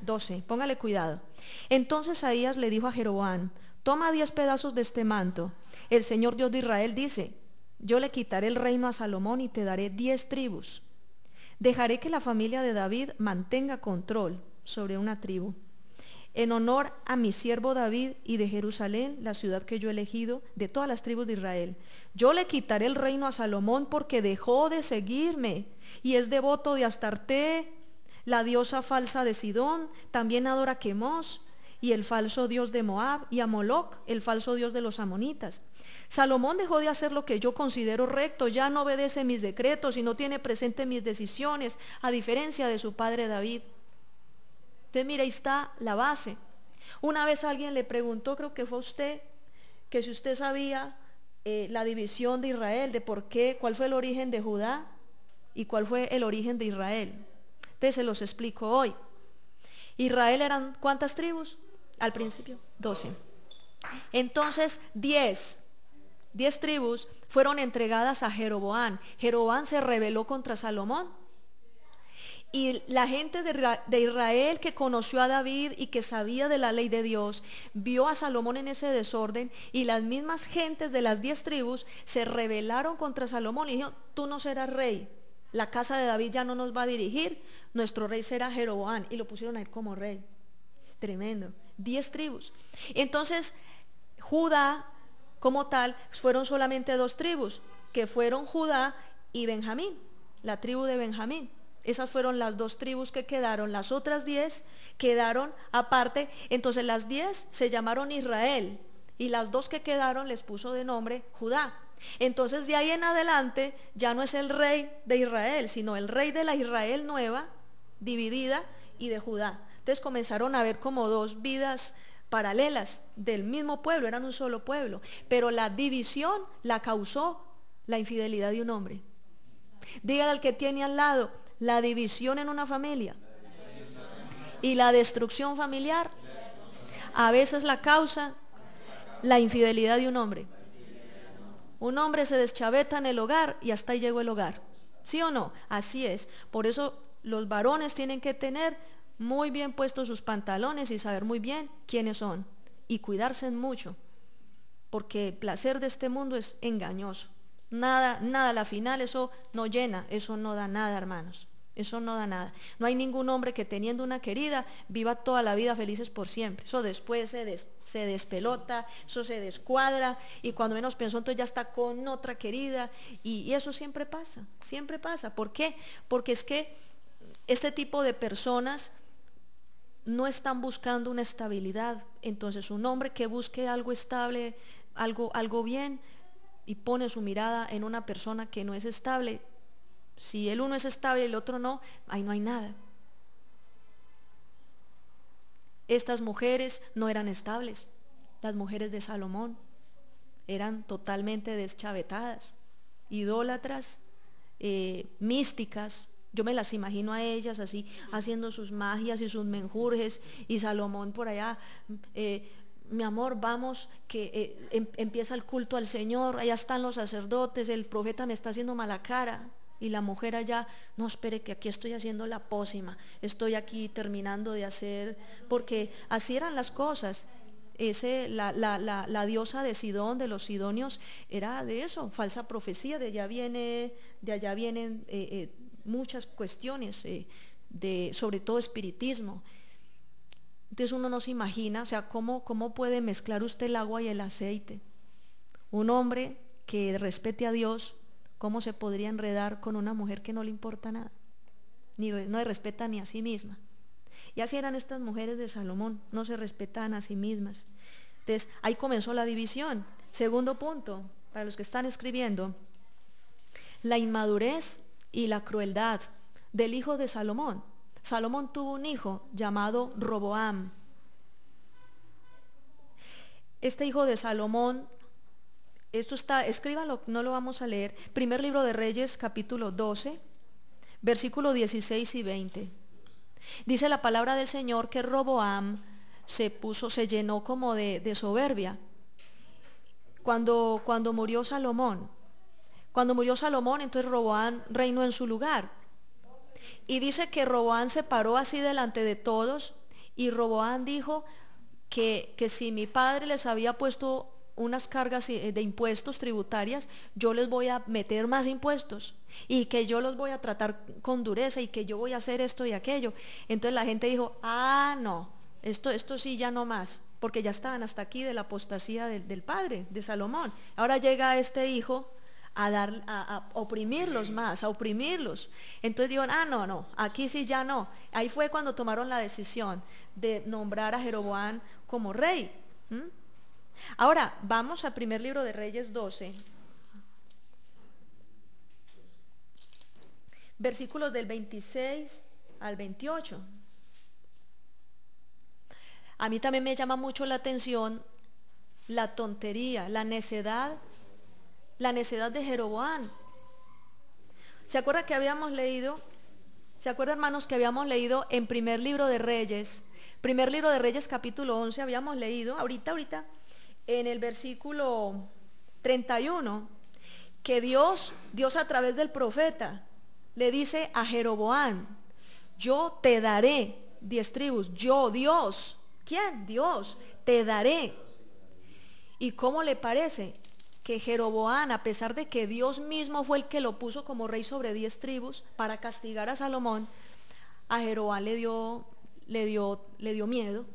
12. Póngale cuidado. Entonces Ahías le dijo a Jeroboam: toma 10 pedazos de este manto. El Señor Dios de Israel dice: yo le quitaré el reino a Salomón y te daré 10 tribus. Dejaré que la familia de David mantenga control sobre una tribu, en honor a mi siervo David, y de Jerusalén, la ciudad que yo he elegido, de todas las tribus de Israel. Yo le quitaré el reino a Salomón porque dejó de seguirme y es devoto de Astarte, la diosa falsa de Sidón. También adora a Quemos, y el falso dios de Moab, y a Moloc, el falso dios de los amonitas. Salomón dejó de hacer lo que yo considero recto, ya no obedece mis decretos y no tiene presente mis decisiones, a diferencia de su padre David. Entonces, mira, ahí está la base. Una vez alguien le preguntó, creo que fue usted, que si usted sabía la división de Israel, de por qué, cuál fue el origen de Judá y cuál fue el origen de Israel. Entonces se los explico hoy. Israel eran ¿cuántas tribus? Al principio, 12. Entonces 10 tribus fueron entregadas a Jeroboam. Jeroboam se rebeló contra Salomón. Y la gente de Israel, que conoció a David y que sabía de la ley de Dios, vio a Salomón en ese desorden, y las mismas gentes de las 10 tribus se rebelaron contra Salomón y dijeron: tú no serás rey. la casa de David ya no nos va a dirigir, nuestro rey será Jeroboam. Y lo pusieron a él como rey. Tremendo. 10 tribus. Entonces, Judá como tal, fueron solamente 2 tribus, que fueron Judá y Benjamín, la tribu de Benjamín. Esas fueron las 2 tribus que quedaron. Las otras 10 quedaron aparte. Entonces las 10 se llamaron Israel y las 2 que quedaron les puso de nombre Judá. Entonces de ahí en adelante ya no es el rey de Israel, sino el rey de la Israel nueva, dividida, y de Judá. Entonces comenzaron a ver como 2 vidas paralelas del mismo pueblo, eran un solo pueblo, pero la división la causó la infidelidad de un hombre. Dígale al que tiene al lado, la división en una familia y la destrucción familiar a veces la causa la infidelidad de un hombre. Un hombre se deschaveta en el hogar y hasta ahí llegó el hogar. ¿Sí o no? Así es. Por eso los varones tienen que tener muy bien puestos sus pantalones y saber muy bien quiénes son y cuidarse mucho, porque el placer de este mundo es engañoso. Nada, nada, a la final eso no llena, eso no da nada, hermanos. Eso no da nada. No hay ningún hombre que teniendo una querida viva toda la vida felices por siempre. Eso después se despelota, eso se descuadra y cuando menos pensó entonces ya está con otra querida y eso siempre pasa, siempre pasa. ¿Por qué? Porque es que este tipo de personas no están buscando una estabilidad. Entonces un hombre que busque algo estable, algo bien y pone su mirada en una persona que no es estable, si el uno es estable y el otro no, ahí no hay nada. Estas mujeres no eran estables. Las mujeres de Salomón eran totalmente deschavetadas, idólatras, místicas. Yo me las imagino a ellas así, haciendo sus magias y sus menjurjes, y Salomón por allá, mi amor, vamos, que empieza el culto al Señor, allá están los sacerdotes, el profeta me está haciendo mala cara. Y la mujer allá, no, espere que aquí estoy haciendo la pócima, estoy aquí terminando de hacer, porque así eran las cosas. La diosa de Sidón, de los sidonios, era de eso, falsa profecía, de allá vienen muchas cuestiones, sobre todo espiritismo. Entonces uno no se imagina, o sea, ¿cómo puede mezclar usted el agua y el aceite? Un hombre que respete a Dios, ¿cómo se podría enredar con una mujer que no le importa nada? No le respeta ni a sí misma. Y así eran estas mujeres de Salomón, no se respetaban a sí mismas. Entonces, ahí comenzó la división. Segundo punto, para los que están escribiendo, la inmadurez y la crueldad del hijo de Salomón. Salomón tuvo un hijo llamado Roboam. Este hijo de Salomón, esto está, escríbalo, no lo vamos a leer. Primer libro de Reyes, capítulo 12, versículo 16 y 20. Dice la palabra del Señor que Roboam se llenó como de soberbia. Cuando murió Salomón, entonces Roboam reinó en su lugar. Y dice que Roboam se paró así delante de todos y Roboam dijo que si mi padre les había puesto unas cargas de impuestos tributarias, yo les voy a meter más impuestos y que yo los voy a tratar con dureza y que yo voy a hacer esto y aquello. Entonces la gente dijo, no, esto sí ya no más, porque ya estaban hasta aquí de la apostasía del padre, de Salomón. Ahora llega este hijo a oprimirlos más, a oprimirlos. Entonces dijeron, no, aquí sí ya no. Ahí fue cuando tomaron la decisión de nombrar a Jeroboam como rey. Ahora, vamos al primer libro de Reyes 12, versículos del 26 al 28. A mí también me llama mucho la atención la tontería, la necedad de Jeroboam. ¿Se acuerda que habíamos leído? ¿Se acuerda, hermanos, que habíamos leído en primer libro de Reyes capítulo 11, habíamos leído, ahorita, en el versículo 31, que Dios a través del profeta le dice a Jeroboam, yo te daré 10 tribus, yo, Dios. ¿Quién? Dios, te daré. ¿Y cómo le parece? que Jeroboam, a pesar de que Dios mismo fue el que lo puso como rey sobre 10 tribus para castigar a Salomón, a Jeroboam le dio miedo,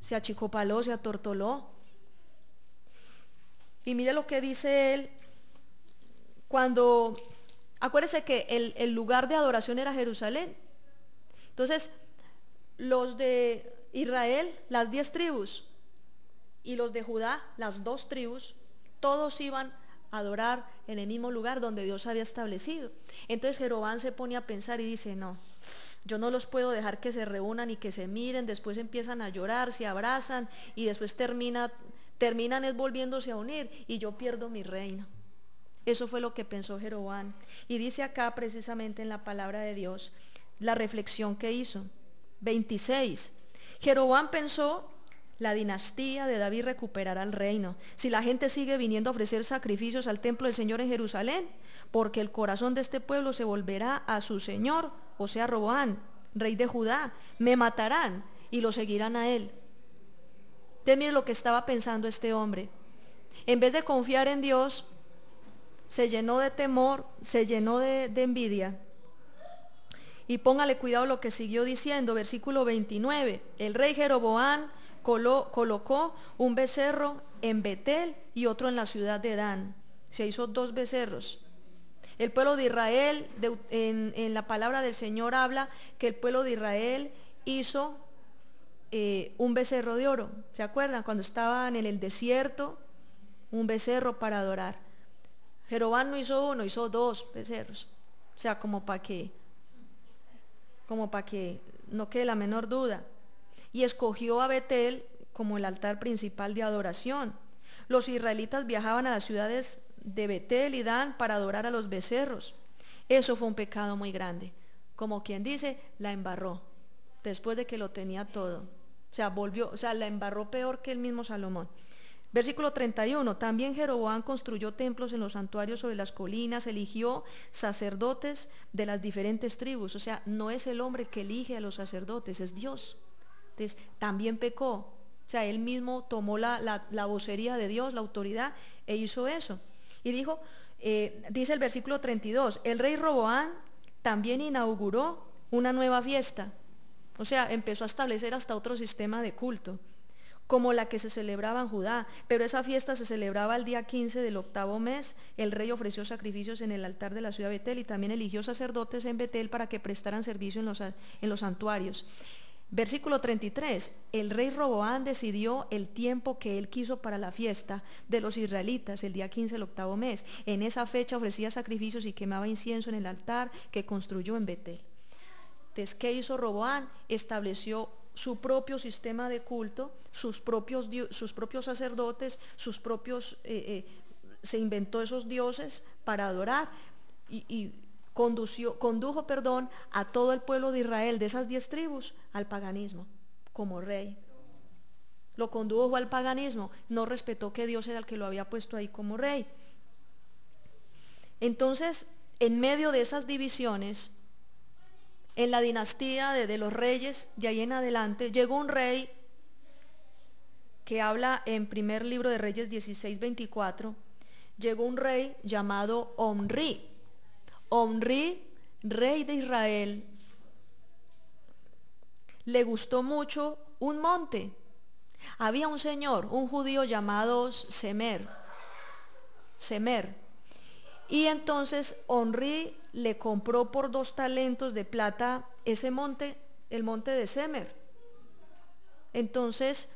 se achicopaló, se atortoló. Y mire lo que dice él cuando, acuérdese que el lugar de adoración era Jerusalén. Entonces, los de Israel, las 10 tribus, y los de Judá, las 2 tribus, todos iban a adorar en el mismo lugar donde Dios había establecido. Entonces Jeroboam se pone a pensar y dice, no, yo no los puedo dejar que se reúnan y que se miren, después empiezan a llorar, se abrazan y después terminan es volviéndose a unir y yo pierdo mi reino. Eso fue lo que pensó Jeroboam. Y dice acá precisamente en la palabra de Dios la reflexión que hizo. 26. Jeroboam pensó, la dinastía de David recuperará el reino si la gente sigue viniendo a ofrecer sacrificios al templo del Señor en Jerusalén, porque el corazón de este pueblo se volverá a su Señor, o sea, Roboam, rey de Judá. Me matarán y lo seguirán a él. Entonces mire lo que estaba pensando este hombre. En vez de confiar en Dios, se llenó de temor, se llenó de envidia. Y póngale cuidado lo que siguió diciendo, versículo 29. El rey Jeroboam colocó un becerro en Betel y otro en la ciudad de Dan. Se hizo 2 becerros. El pueblo de Israel, en la palabra del Señor habla que el pueblo de Israel hizo un becerro de oro. ¿Se acuerdan? Cuando estaban en el desierto, un becerro para adorar. Jeroboam no hizo uno, hizo 2 becerros. O sea, como para que no quede la menor duda. Y escogió a Betel como el altar principal de adoración. Los israelitas viajaban a las ciudades de Betel y Dan para adorar a los becerros. Eso fue un pecado muy grande. Como quien dice, la embarró, después de que lo tenía todo. O sea, la embarró peor que el mismo Salomón. Versículo 31, también Jeroboam construyó templos en los santuarios sobre las colinas, eligió sacerdotes de las diferentes tribus. O sea, no es el hombre que elige a los sacerdotes, es Dios. Entonces, también pecó. O sea, él mismo tomó la vocería de Dios, la autoridad, e hizo eso. Y dijo, dice el versículo 32, el rey Roboam también inauguró una nueva fiesta. O sea, empezó a establecer hasta otro sistema de culto, como la que se celebraba en Judá, pero esa fiesta se celebraba el día 15 del 8º mes. El rey ofreció sacrificios en el altar de la ciudad de Betel y también eligió sacerdotes en Betel para que prestaran servicio en los santuarios. Versículo 33, el rey Roboam decidió el tiempo que él quiso para la fiesta de los israelitas, el día 15 del 8º mes. En esa fecha ofrecía sacrificios y quemaba incienso en el altar que construyó en Betel. Entonces, ¿qué hizo Roboam? Estableció su propio sistema de culto, sus propios sacerdotes, se inventó esos dioses para adorar y condujo a todo el pueblo de Israel, de esas 10 tribus, al paganismo, como rey. Lo condujo al paganismo, no respetó que Dios era el que lo había puesto ahí como rey. Entonces, en medio de esas divisiones, en la dinastía de los reyes, de ahí en adelante, llegó un rey que habla en primer libro de Reyes 16:24, llegó un rey llamado Omri. Omri, rey de Israel, le gustó mucho un monte. Había un señor, un judío llamado Semer. Y entonces Omri le compró por 2 talentos de plata ese monte, el monte de Semer. Entonces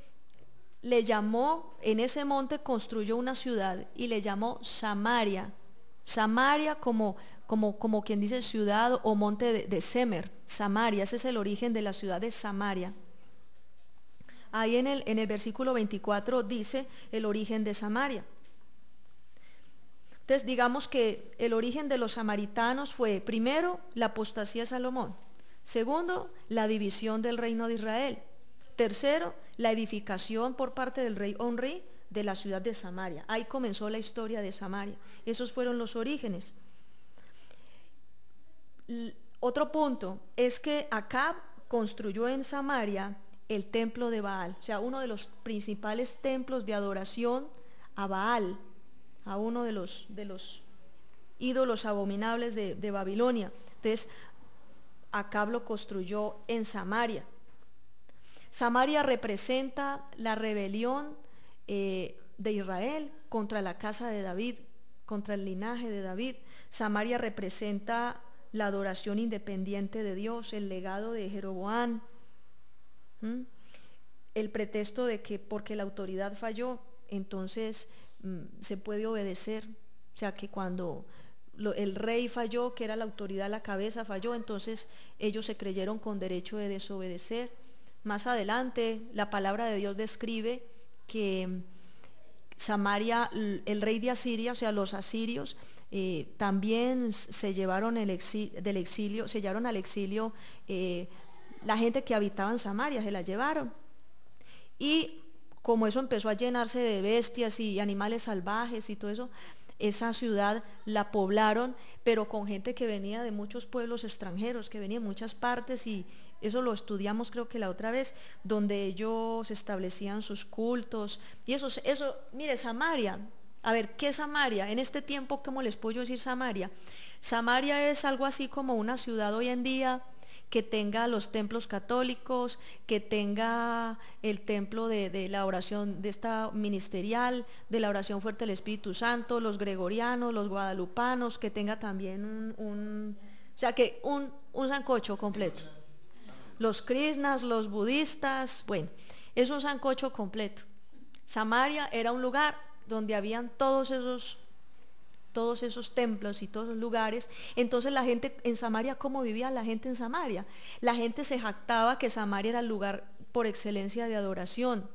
le llamó, en ese monte construyó una ciudad y le llamó Samaria. Samaria como quien dice ciudad o monte de Semer. Samaria, ese es el origen de la ciudad de Samaria. Ahí en el versículo 24 dice el origen de Samaria. Entonces digamos que el origen de los samaritanos fue, primero, la apostasía de Salomón. Segundo, la división del reino de Israel. Tercero, la edificación por parte del rey Omri de la ciudad de Samaria. Ahí comenzó la historia de Samaria. Esos fueron los orígenes. Otro punto es que Acab construyó en Samaria el templo de Baal, o sea, uno de los principales templos de adoración a Baal, a uno de los ídolos abominables de Babilonia. Entonces, Acab lo construyó en Samaria. Samaria representa la rebelión de Israel contra la casa de David, contra el linaje de David. Samaria representa la adoración independiente de Dios, el legado de Jeroboam. El pretexto de que porque la autoridad falló, entonces se puede obedecer. O sea que cuando el rey falló, que era la autoridad, la cabeza falló, entonces ellos se creyeron con derecho de desobedecer. Más adelante la palabra de Dios describe que Samaria, el rey de Asiria, o sea los asirios, también se llevaron del exilio, se llevaron al exilio la gente que habitaba en Samaria, se la llevaron. Y como eso empezó a llenarse de bestias y animales salvajes y todo eso, esa ciudad la poblaron, pero con gente que venía de muchos pueblos extranjeros, que venía de muchas partes, y eso lo estudiamos creo que la otra vez, donde ellos establecían sus cultos. Y eso, mire, Samaria, a ver, ¿qué es Samaria? En este tiempo, ¿cómo les puedo decir Samaria? Samaria es algo así como una ciudad hoy en día que tenga los templos católicos, que tenga el templo de la oración de esta ministerial, de la oración fuerte del Espíritu Santo, los gregorianos, los guadalupanos, que tenga también o sea que un sancocho completo. Los krishnas, los budistas, bueno, es un sancocho completo. Samaria era un lugar donde habían todos esos templos y todos los lugares. Entonces la gente en Samaria, ¿cómo vivía la gente en Samaria? La gente se jactaba que Samaria era el lugar por excelencia de adoración,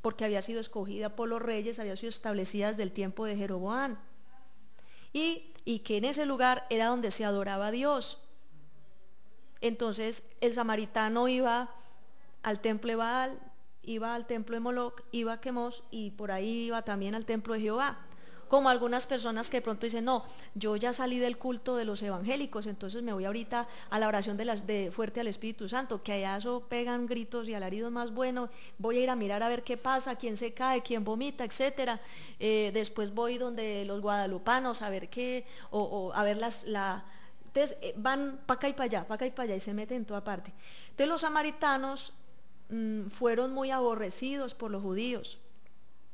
porque había sido escogida por los reyes, había sido establecida desde el tiempo de Jeroboam, y que en ese lugar era donde se adoraba a Dios. Entonces el samaritano iba al templo de Baal, iba al templo de Moloc, iba a Quemos, y por ahí iba también al templo de Jehová. Como algunas personas que de pronto dicen, no, yo ya salí del culto de los evangélicos, entonces me voy ahorita a la oración de fuerte al Espíritu Santo, que allá eso pegan gritos y alaridos más buenos, voy a ir a mirar a ver qué pasa, quién se cae, quién vomita, etcétera. Después voy donde los guadalupanos a ver qué, o a ver entonces van para acá y para allá, y se meten en toda parte. Entonces los samaritanos fueron muy aborrecidos por los judíos,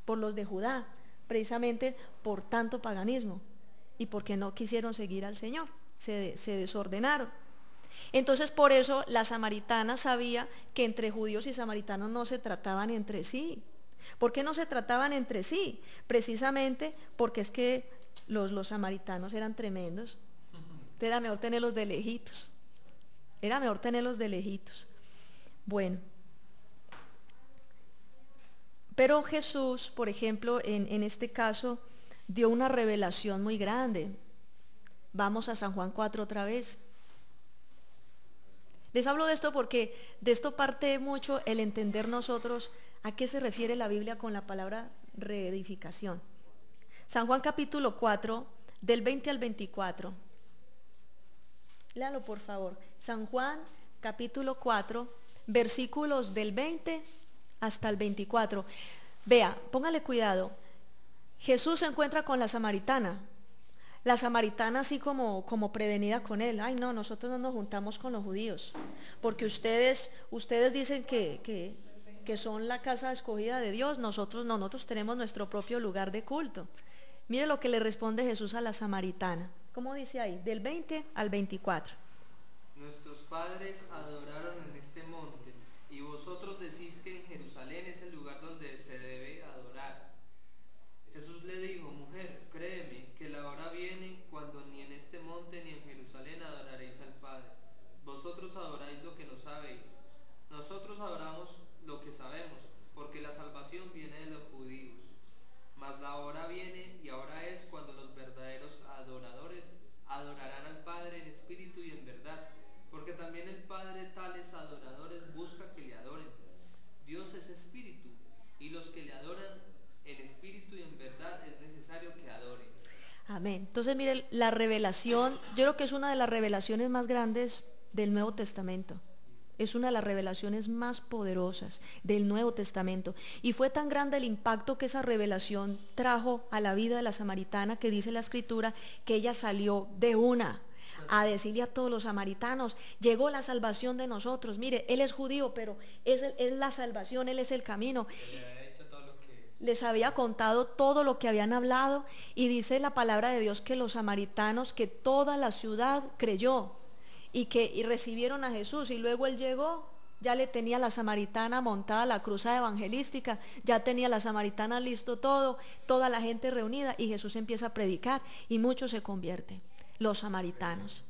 por los de Judá, precisamente por tanto paganismo y porque no quisieron seguir al Señor, se desordenaron. Entonces por eso la samaritana sabía que entre judíos y samaritanos no se trataban entre sí. ¿Por qué no se trataban entre sí? Precisamente porque es que los samaritanos eran tremendos. Entonces era mejor tenerlos de lejitos. Era mejor tenerlos de lejitos. Bueno. Pero Jesús, por ejemplo, en este caso, dio una revelación muy grande. Vamos a San Juan 4 otra vez. Les hablo de esto porque de esto parte mucho el entender nosotros a qué se refiere la Biblia con la palabra reedificación. San Juan capítulo 4, del 20 al 24. Léalo por favor. San Juan capítulo 4, versículos del 20 hasta el 24. Vea, póngale cuidado. Jesús se encuentra con la samaritana. La samaritana así como prevenida con él. Ay no, nosotros no nos juntamos con los judíos, porque ustedes dicen que son la casa escogida de Dios. Nosotros no, nosotros tenemos nuestro propio lugar de culto. Mire lo que le responde Jesús a la samaritana. ¿Cómo dice ahí? Del 20 al 24. Nuestros padres adoraron en este monte, y vosotros decís que en Jerusalén es el lugar donde se debe adorar. Jesús le dijo, mujer, créeme que la hora viene cuando ni en este monte ni en Jerusalén adoraréis al Padre. Vosotros adoráis lo que no sabéis. Nosotros adoramos lo que sabemos, porque la salvación viene de los judíos. Mas la hora viene, y ahora es, cuando los verdaderos adoradores adorarán al Padre en espíritu y en verdad, porque también el Padre tales adoradores busca que le adoren. Dios es espíritu, y los que le adoran en espíritu y en verdad es necesario que adoren. Amén. Entonces mire, la revelación, yo creo que es una de las revelaciones más grandes del Nuevo Testamento. Es una de las revelaciones más poderosas del Nuevo Testamento. Y fue tan grande el impacto que esa revelación trajo a la vida de la samaritana, que dice la Escritura, que ella salió de una a decirle a todos los samaritanos: llegó la salvación de nosotros. Mire, él es judío, pero es la salvación, él es el camino. Les había contado todo lo que habían hablado, y dice la palabra de Dios que los samaritanos, que toda la ciudad creyó y recibieron a Jesús. Y luego él llegó, ya le tenía a la samaritana montada la cruzada evangelística, ya tenía a la samaritana listo todo, toda la gente reunida, y Jesús empieza a predicar y muchos se convierten, los samaritanos,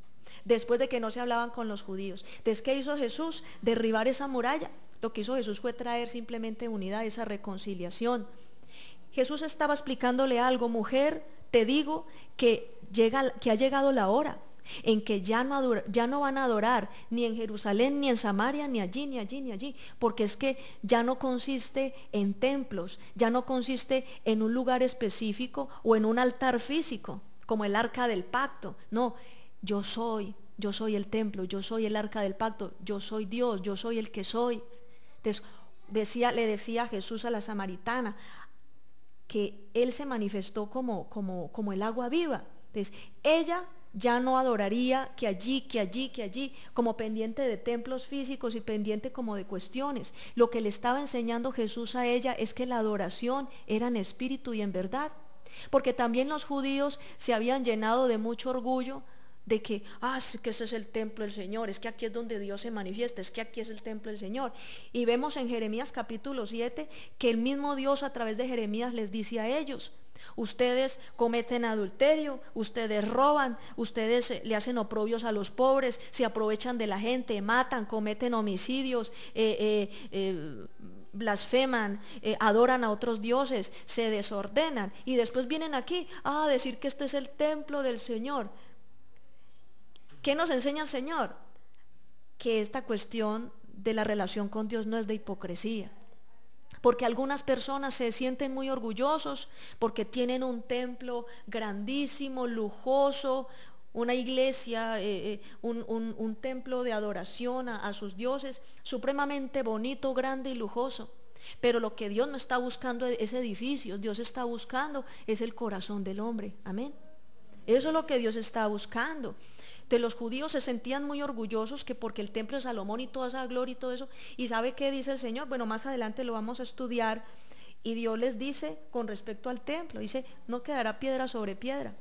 después de que no se hablaban con los judíos. Entonces, ¿qué hizo Jesús? Derribar esa muralla. Lo que hizo Jesús fue traer simplemente unidad, esa reconciliación. Jesús estaba explicándole algo: mujer, te digo que ha llegado la hora en que ya no van a adorar ni en Jerusalén, ni en Samaria, ni allí, ni allí, ni allí, porque es que ya no consiste en templos, ya no consiste en un lugar específico o en un altar físico, como el arca del pacto. No, yo soy el templo, yo soy el arca del pacto, yo soy Dios, yo soy el que soy. Entonces, le decía Jesús a la samaritana que Él se manifestó como el agua viva. Entonces, ella ya no adoraría que allí, como pendiente de templos físicos y pendiente como de cuestiones. Lo que le estaba enseñando Jesús a ella es que la adoración era en espíritu y en verdad. Porque también los judíos se habían llenado de mucho orgullo, de que, es que ese es el templo del Señor, es que aquí es donde Dios se manifiesta, es que aquí es el templo del Señor. Y vemos en Jeremías capítulo 7 que el mismo Dios a través de Jeremías les dice a ellos: ustedes cometen adulterio, ustedes roban, ustedes le hacen oprobios a los pobres, se aprovechan de la gente, matan, cometen homicidios, blasfeman, adoran a otros dioses, se desordenan, y después vienen aquí a decir que este es el templo del Señor. ¿Qué nos enseña el Señor? Que esta cuestión de la relación con Dios no es de hipocresía. Porque algunas personas se sienten muy orgullosos porque tienen un templo grandísimo, lujoso, una iglesia, un templo de adoración a sus dioses, supremamente bonito, grande y lujoso. Pero lo que Dios no está buscando es edificios, Dios está buscando es el corazón del hombre. Amén. Eso es lo que Dios está buscando. De los judíos se sentían muy orgullosos que porque el templo de Salomón y toda esa gloria y todo eso. ¿Y sabe qué dice el Señor? Bueno, más adelante lo vamos a estudiar. Y Dios les dice con respecto al templo, dice: no quedará piedra sobre piedra.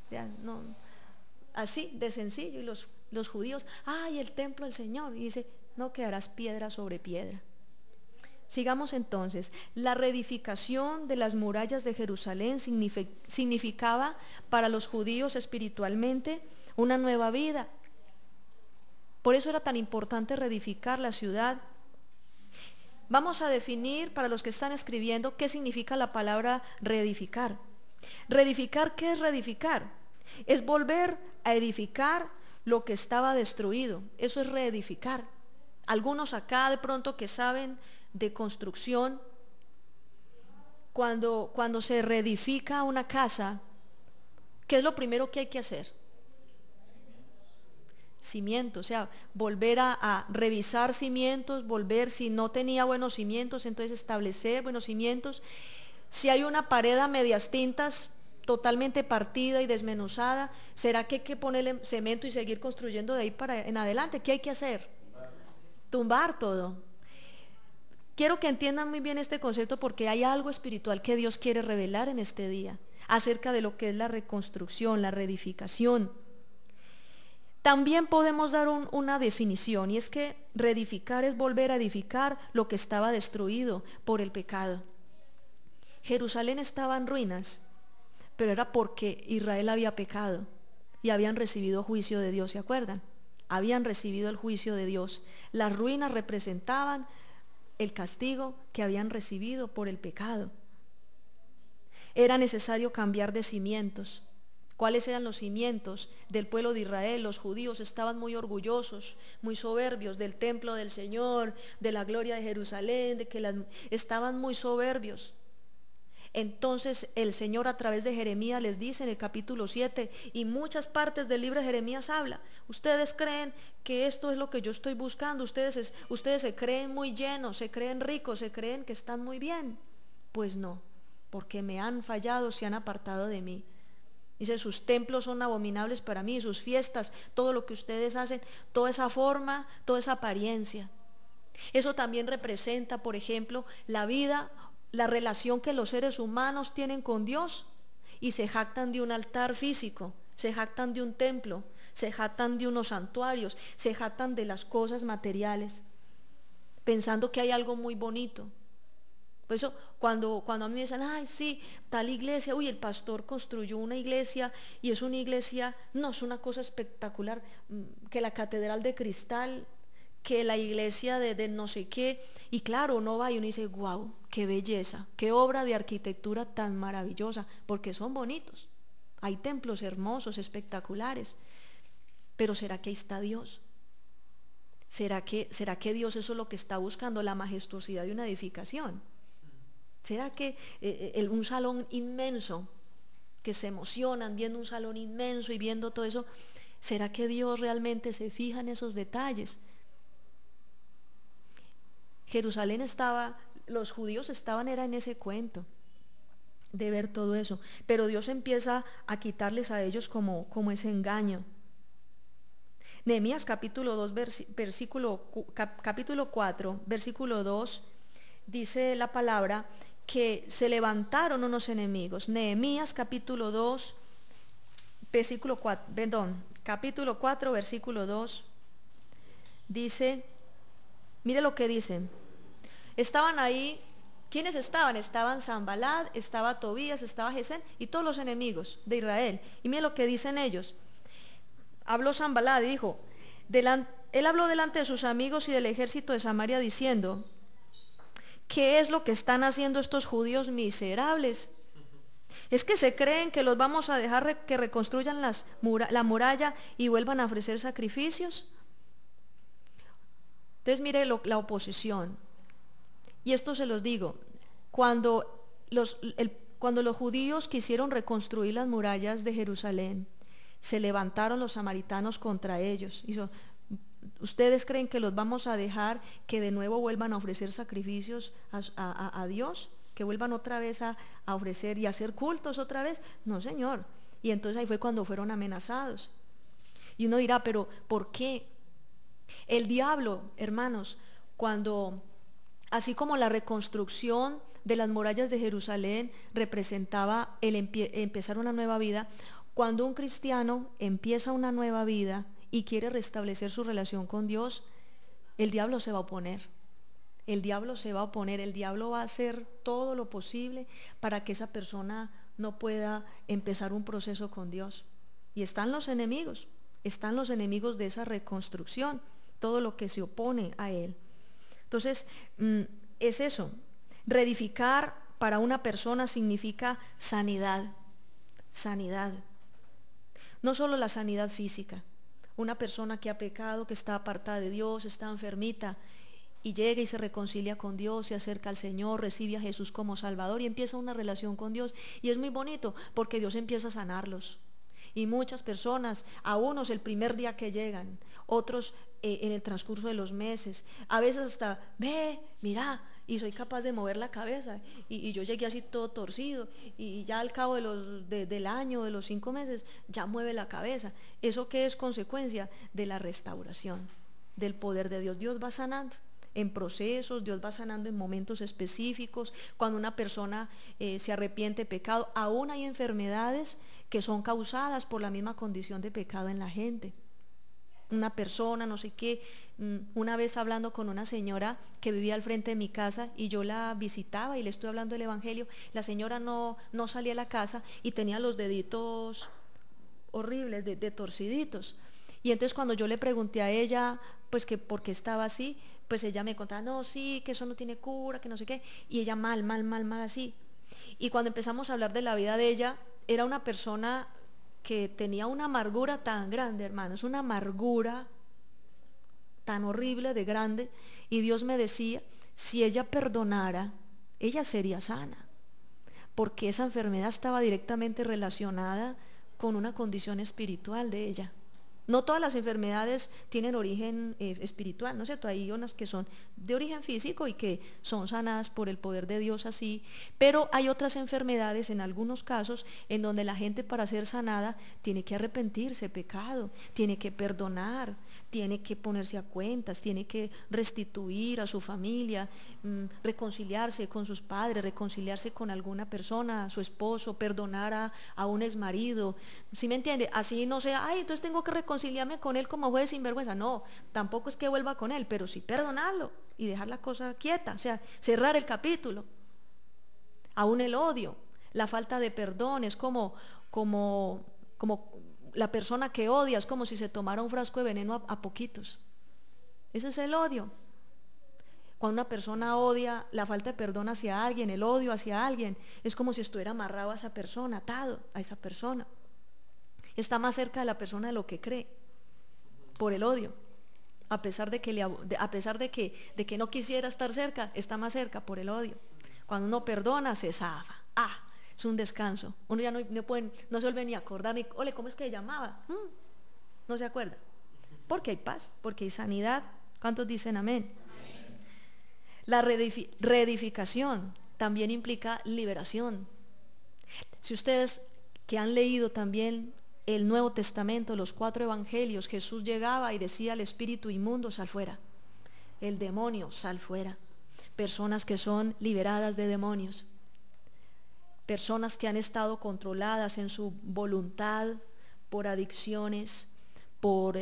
Ya, no, así de sencillo. Y los judíos: ay, el templo del Señor. Y dice: no quedarás piedra sobre piedra. Sigamos entonces. La reedificación de las murallas de Jerusalén significaba para los judíos espiritualmente una nueva vida. Por eso era tan importante reedificar la ciudad. Vamos a definir, para los que están escribiendo, qué significa la palabra reedificar. Reedificar, ¿qué es reedificar? Es volver a edificar lo que estaba destruido. Eso es reedificar. Algunos acá de pronto que saben de construcción, cuando se reedifica una casa, ¿qué es lo primero que hay que hacer? Cimientos, o sea, volver a revisar cimientos, volver, si no tenía buenos cimientos, entonces establecer buenos cimientos. Si hay una pared a medias tintas, totalmente partida y desmenuzada, ¿será que hay que ponerle cemento y seguir construyendo de ahí para en adelante? ¿Qué hay que hacer? Tumbar todo. Quiero que entiendan muy bien este concepto, porque hay algo espiritual que Dios quiere revelar en este día acerca de lo que es la reconstrucción, la reedificación. También podemos dar una definición, y es que reedificar es volver a edificar lo que estaba destruido por el pecado. Jerusalén estaba en ruinas, pero era porque Israel había pecado y habían recibido juicio de Dios, ¿se acuerdan? Habían recibido el juicio de Dios. Las ruinas representaban el castigo que habían recibido por el pecado. Era necesario cambiar de cimientos. ¿Cuáles eran los cimientos del pueblo de Israel? Los judíos estaban muy orgullosos, muy soberbios del templo del Señor, de la gloria de Jerusalén, estaban muy soberbios. Entonces el Señor a través de Jeremías les dice en el capítulo 7, y muchas partes del libro de Jeremías habla, ustedes creen que esto es lo que yo estoy buscando, ustedes se creen muy llenos, se creen ricos, se creen que están muy bien. Pues no, porque me han fallado, se han apartado de mí. Dice, sus templos son abominables para mí, sus fiestas, todo lo que ustedes hacen, toda esa forma, toda esa apariencia. Eso también representa, por ejemplo, la vida, la relación que los seres humanos tienen con Dios y se jactan de un altar físico, se jactan de un templo, se jactan de unos santuarios, se jactan de las cosas materiales, pensando que hay algo muy bonito. Por eso cuando a mí me dicen, ay sí, tal iglesia, uy, el pastor construyó una iglesia y es una iglesia, no, es una cosa espectacular, que la catedral de cristal, que la iglesia de no sé qué, y claro, uno va y uno dice, wow, qué belleza, qué obra de arquitectura tan maravillosa, porque son bonitos, hay templos hermosos, espectaculares, pero ¿será que ahí está Dios? ¿Será que Dios eso es lo que está buscando, la majestuosidad de una edificación? ¿Será que un salón inmenso, que se emocionan viendo un salón inmenso y viendo todo eso, será que Dios realmente se fija en esos detalles? Jerusalén estaba, los judíos estaban, era en ese cuento de ver todo eso, pero Dios empieza a quitarles a ellos como ese engaño. Nehemías capítulo 2, capítulo 4, versículo 2, dice la palabra que se levantaron unos enemigos. Nehemías capítulo 2, versículo 4, perdón, capítulo 4, versículo 2, dice, mire lo que dicen. Estaban ahí, ¿quiénes estaban? Estaban Sanballat, estaba Tobías, estaba Gesén y todos los enemigos de Israel. Y mire lo que dicen ellos. Habló Sanballat y dijo, él habló delante de sus amigos y del ejército de Samaria diciendo, ¿qué es lo que están haciendo estos judíos miserables? ¿Es que se creen que los vamos a dejar que reconstruyan la muralla y vuelvan a ofrecer sacrificios? Entonces mire la oposición. Y esto se los digo, cuando los judíos quisieron reconstruir las murallas de Jerusalén, se levantaron los samaritanos contra ellos. ¿Ustedes creen que los vamos a dejar que de nuevo vuelvan a ofrecer sacrificios a Dios? ¿Que vuelvan otra vez a ofrecer y a hacer cultos otra vez? No, Señor. Y entonces ahí fue cuando fueron amenazados. Y uno dirá, pero ¿por qué? El diablo, hermanos, así como la reconstrucción de las murallas de Jerusalén representaba el empezar una nueva vida, cuando un cristiano empieza una nueva vida y quiere restablecer su relación con Dios, el diablo se va a oponer. El diablo se va a oponer, el diablo va a hacer todo lo posible para que esa persona no pueda empezar un proceso con Dios. Y están los enemigos de esa reconstrucción, todo lo que se opone a él. Entonces, es eso. Reedificar para una persona significa sanidad. Sanidad. No solo la sanidad física. Una persona que ha pecado, que está apartada de Dios, está enfermita, y llega y se reconcilia con Dios, se acerca al Señor, recibe a Jesús como Salvador y empieza una relación con Dios. Y es muy bonito porque Dios empieza a sanarlos. Y muchas personas, a unos el primer día que llegan, otros en el transcurso de los meses, a veces hasta, mira, y soy capaz de mover la cabeza, y yo llegué así todo torcido, y ya al cabo del año, de los 5 meses, ya mueve la cabeza. ¿Eso qué es consecuencia? De la restauración, del poder de Dios. Dios va sanando en procesos, Dios va sanando en momentos específicos, cuando una persona se arrepiente de pecado. Aún hay enfermedades que son causadas por la misma condición de pecado en la gente. Una persona, no sé qué, una vez hablando con una señora que vivía al frente de mi casa y yo la visitaba y le estoy hablando del evangelio, la señora no salía de la casa y tenía los deditos horribles, de torciditos. Y entonces cuando yo le pregunté a ella, pues que por qué estaba así, pues ella me contaba, no, sí, que eso no tiene cura, que no sé qué, y ella mal así. Y cuando empezamos a hablar de la vida de ella, era una persona que tenía una amargura tan grande, hermanos, una amargura tan horrible de grande, y Dios me decía, si ella perdonara, ella sería sana. porque esa enfermedad estaba directamente relacionada con una condición espiritual de ella. No todas las enfermedades tienen origen espiritual, ¿no es cierto? Hay unas que son de origen físico y que son sanadas por el poder de Dios así, pero hay otras enfermedades en algunos casos en donde la gente para ser sanada tiene que arrepentirse de pecado, tiene que perdonar, tiene que ponerse a cuentas, tiene que restituir a su familia, reconciliarse con sus padres, reconciliarse con alguna persona, su esposo, perdonar a un exmarido. ¿Sí me entiende? Así no sea, ay, entonces tengo que reconciliarme con él como juez sinvergüenza. No, tampoco es que vuelva con él, pero sí perdonarlo y dejar la cosa quieta, o sea, cerrar el capítulo. Aún el odio, la falta de perdón es como la persona que odia, es como si se tomara un frasco de veneno a poquitos. Ese es el odio. Cuando una persona odia, la falta de perdón hacia alguien, el odio hacia alguien, es como si estuviera amarrado a esa persona, atado a esa persona. Está más cerca de la persona de lo que cree, por el odio. A pesar de que no quisiera estar cerca, está más cerca por el odio. Cuando uno perdona, se zafa. Es un descanso. Uno ya no se vuelve ni a acordar, ni, ole, ¿cómo es que llamaba? No se acuerda. Porque hay paz, porque hay sanidad. ¿Cuántos dicen amén? La reedificación también implica liberación. Si ustedes que han leído también el Nuevo Testamento, los 4 evangelios, Jesús llegaba y decía al espíritu inmundo, sal fuera. El demonio, sal fuera. Personas que son liberadas de demonios. Personas que han estado controladas en su voluntad por adicciones, por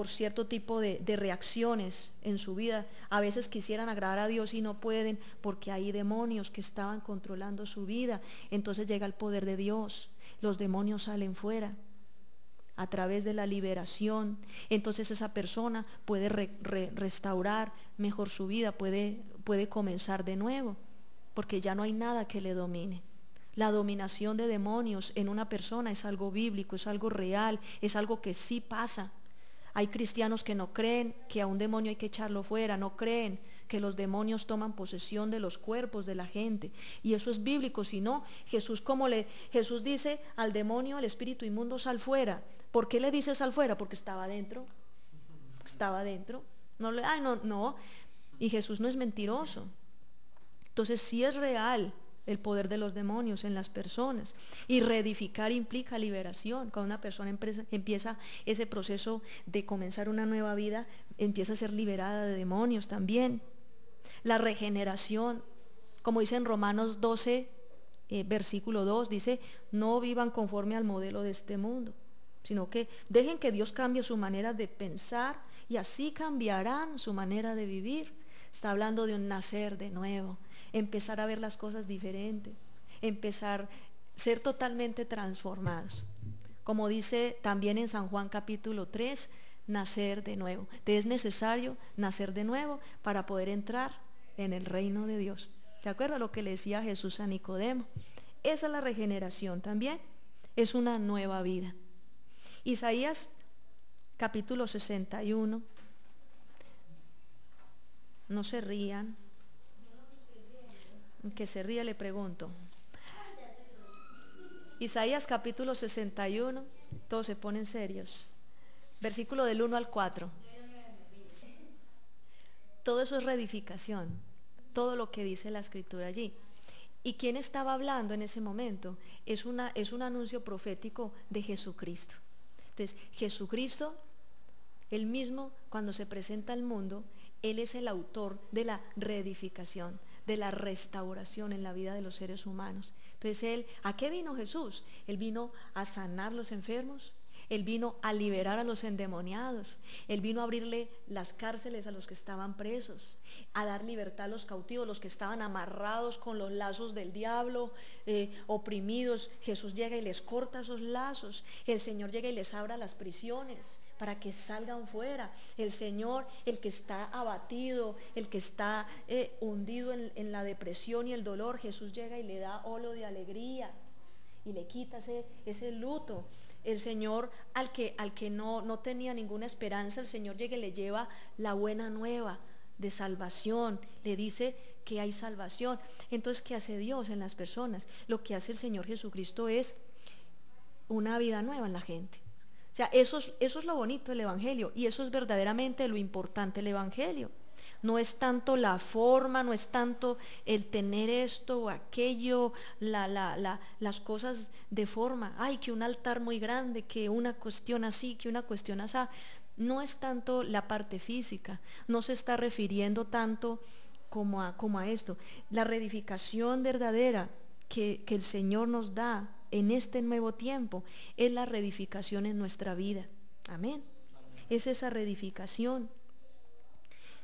cierto tipo de reacciones en su vida. A veces quisieran agradar a Dios y no pueden porque hay demonios que estaban controlando su vida. Entonces llega el poder de Dios. Los demonios salen fuera a través de la liberación. Entonces esa persona puede restaurar mejor su vida, puede comenzar de nuevo, porque ya no hay nada que le domine. La dominación de demonios en una persona es algo bíblico, es algo real, es algo que sí pasa. Hay cristianos que no creen que a un demonio hay que echarlo fuera, no creen que los demonios toman posesión de los cuerpos de la gente. Y eso es bíblico, si no, Jesús dice al demonio, al espíritu inmundo, sal fuera. ¿Por qué le dice sal fuera? Porque estaba dentro. Estaba dentro. No. Y Jesús no es mentiroso. Entonces sí es real el poder de los demonios en las personas. Y reedificar implica liberación. Cuando una persona empieza ese proceso de comenzar una nueva vida, empieza a ser liberada de demonios también. La regeneración, como dice en Romanos 12, versículo 2, dice, no vivan conforme al modelo de este mundo, sino que dejen que Dios cambie su manera de pensar y así cambiarán su manera de vivir. Está hablando de un nacer de nuevo, empezar a ver las cosas diferentes, empezar a ser totalmente transformados. Como dice también en San Juan capítulo 3, nacer de nuevo. Te es necesario nacer de nuevo para poder entrar en el reino de Dios. ¿De acuerdo a lo que le decía Jesús a Nicodemo? Esa es la regeneración también, es una nueva vida. Isaías capítulo 61. No se rían. Que se ría le pregunto. Isaías capítulo 61, todos se ponen serios. Versículo del 1 al 4. Todo eso es reedificación, todo lo que dice la escritura allí. ¿Y quién estaba hablando en ese momento? Es un anuncio profético de Jesucristo. Entonces, Jesucristo, él mismo, cuando se presenta al mundo, él es el autor de la reedificación, de la restauración en la vida de los seres humanos. Entonces, ¿a qué vino Jesús? Él vino a sanar los enfermos, él vino a liberar a los endemoniados, él vino a abrirle las cárceles a los que estaban presos, a dar libertad a los cautivos, los que estaban amarrados con los lazos del diablo, oprimidos. Jesús llega y les corta esos lazos, el Señor llega y les abra las prisiones para que salgan fuera. El Señor, el que está abatido, el que está hundido en la depresión y el dolor, Jesús llega y le da óleo de alegría y le quita ese luto. El Señor, al que no tenía ninguna esperanza, el Señor llega y le lleva la buena nueva, de salvación, le dice que hay salvación. Entonces, ¿qué hace Dios en las personas? Lo que hace el Señor Jesucristo es una vida nueva en la gente. O sea, eso es lo bonito del Evangelio, y eso es verdaderamente lo importante del Evangelio. No es tanto la forma, no es tanto el tener esto o aquello, las cosas de forma. Ay, que un altar muy grande, que una cuestión así, que una cuestión así. No es tanto la parte física, no se está refiriendo tanto como a esto. La reedificación verdadera que el Señor nos da en este nuevo tiempo es la reedificación en nuestra vida. Amén. Es esa reedificación.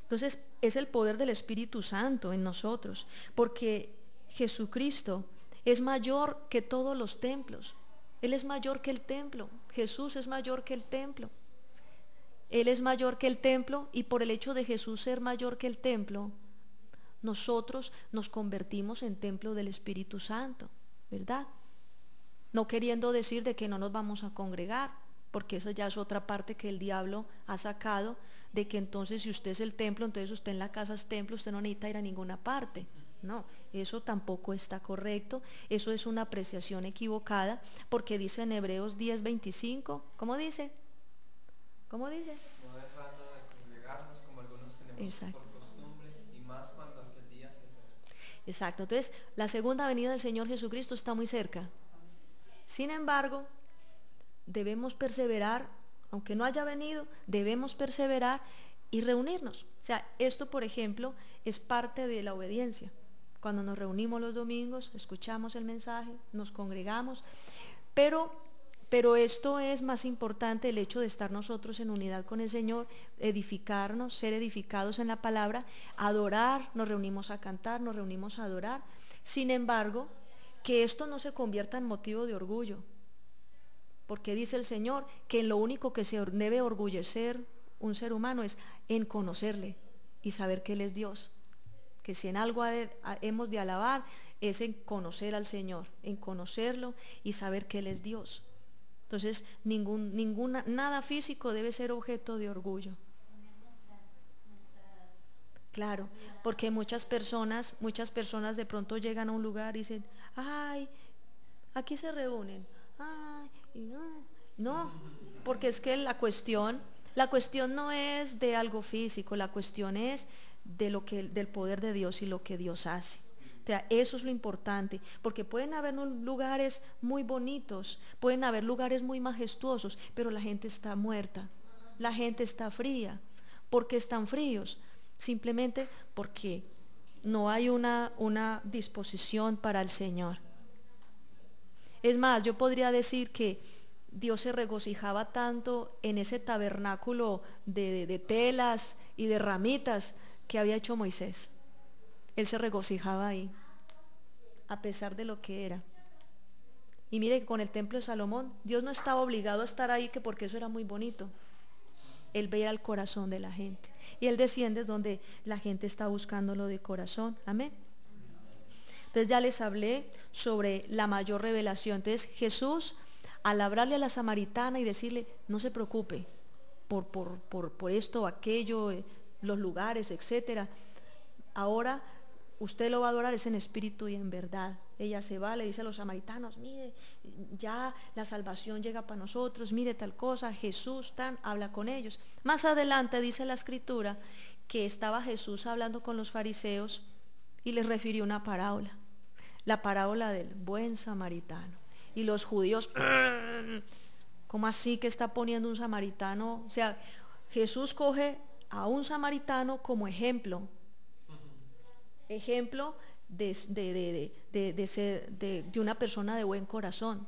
Entonces es el poder del Espíritu Santo en nosotros, porque Jesucristo es mayor que todos los templos. Él es mayor que el templo. Jesús es mayor que el templo. Él es mayor que el templo, y por el hecho de Jesús ser mayor que el templo, nosotros nos convertimos en templo del Espíritu Santo, ¿verdad? No queriendo decir de que no nos vamos a congregar, porque esa ya es otra parte que el diablo ha sacado, de que entonces si usted es el templo, entonces usted en la casa es templo, usted no necesita ir a ninguna parte. No, eso tampoco está correcto, eso es una apreciación equivocada, porque dice en Hebreos 10:25, ¿cómo dice? ¿Cómo dice? No dejando de congregarnos como algunos tenemos por costumbre, y más cuando aquel día se acerca. Exacto, entonces la segunda venida del Señor Jesucristo está muy cerca. Sin embargo, debemos perseverar, aunque no haya venido, debemos perseverar y reunirnos. O sea, esto, por ejemplo, es parte de la obediencia. Cuando nos reunimos los domingos, escuchamos el mensaje, nos congregamos, pero esto es más importante, el hecho de estar nosotros en unidad con el Señor, edificarnos, ser edificados en la palabra, adorar, nos reunimos a cantar, nos reunimos a adorar. Sin embargo, que esto no se convierta en motivo de orgullo, porque dice el Señor que en lo único que se debe orgullecer un ser humano es en conocerle y saber que Él es Dios. Que si en algo hemos de alabar es en conocer al Señor, en conocerlo y saber que Él es Dios. Entonces nada físico debe ser objeto de orgullo. Claro, porque muchas personas de pronto llegan a un lugar y dicen, ay, aquí se reúnen, ay, y no, porque es que la cuestión no es de algo físico, la cuestión es del poder de Dios y lo que Dios hace. O sea, eso es lo importante, porque pueden haber lugares muy bonitos, pueden haber lugares muy majestuosos, pero la gente está muerta, la gente está fría. ¿Por qué están fríos? Simplemente porque no hay una disposición para el Señor. Es más, yo podría decir que Dios se regocijaba tanto en ese tabernáculo de telas y de ramitas que había hecho Moisés. Él se regocijaba ahí, a pesar de lo que era. Y mire que con el templo de Salomón, Dios no estaba obligado a estar ahí, que porque eso era muy bonito. Él veía el corazón de la gente. Y Él desciende donde la gente está buscándolo de corazón. Amén. Entonces ya les hablé sobre la mayor revelación. Entonces Jesús, al hablarle a la samaritana y decirle, no se preocupe por esto o aquello, los lugares, etcétera. Ahora usted lo va a adorar es en espíritu y en verdad. Ella se va, le dice a los samaritanos, mire, ya la salvación llega para nosotros, mire tal cosa, Jesús habla con ellos. Más adelante dice la escritura que estaba Jesús hablando con los fariseos y les refirió una parábola, la parábola del buen samaritano. Y los judíos, ¿cómo así que está poniendo un samaritano? O sea, Jesús coge a un samaritano como ejemplo de una persona de buen corazón,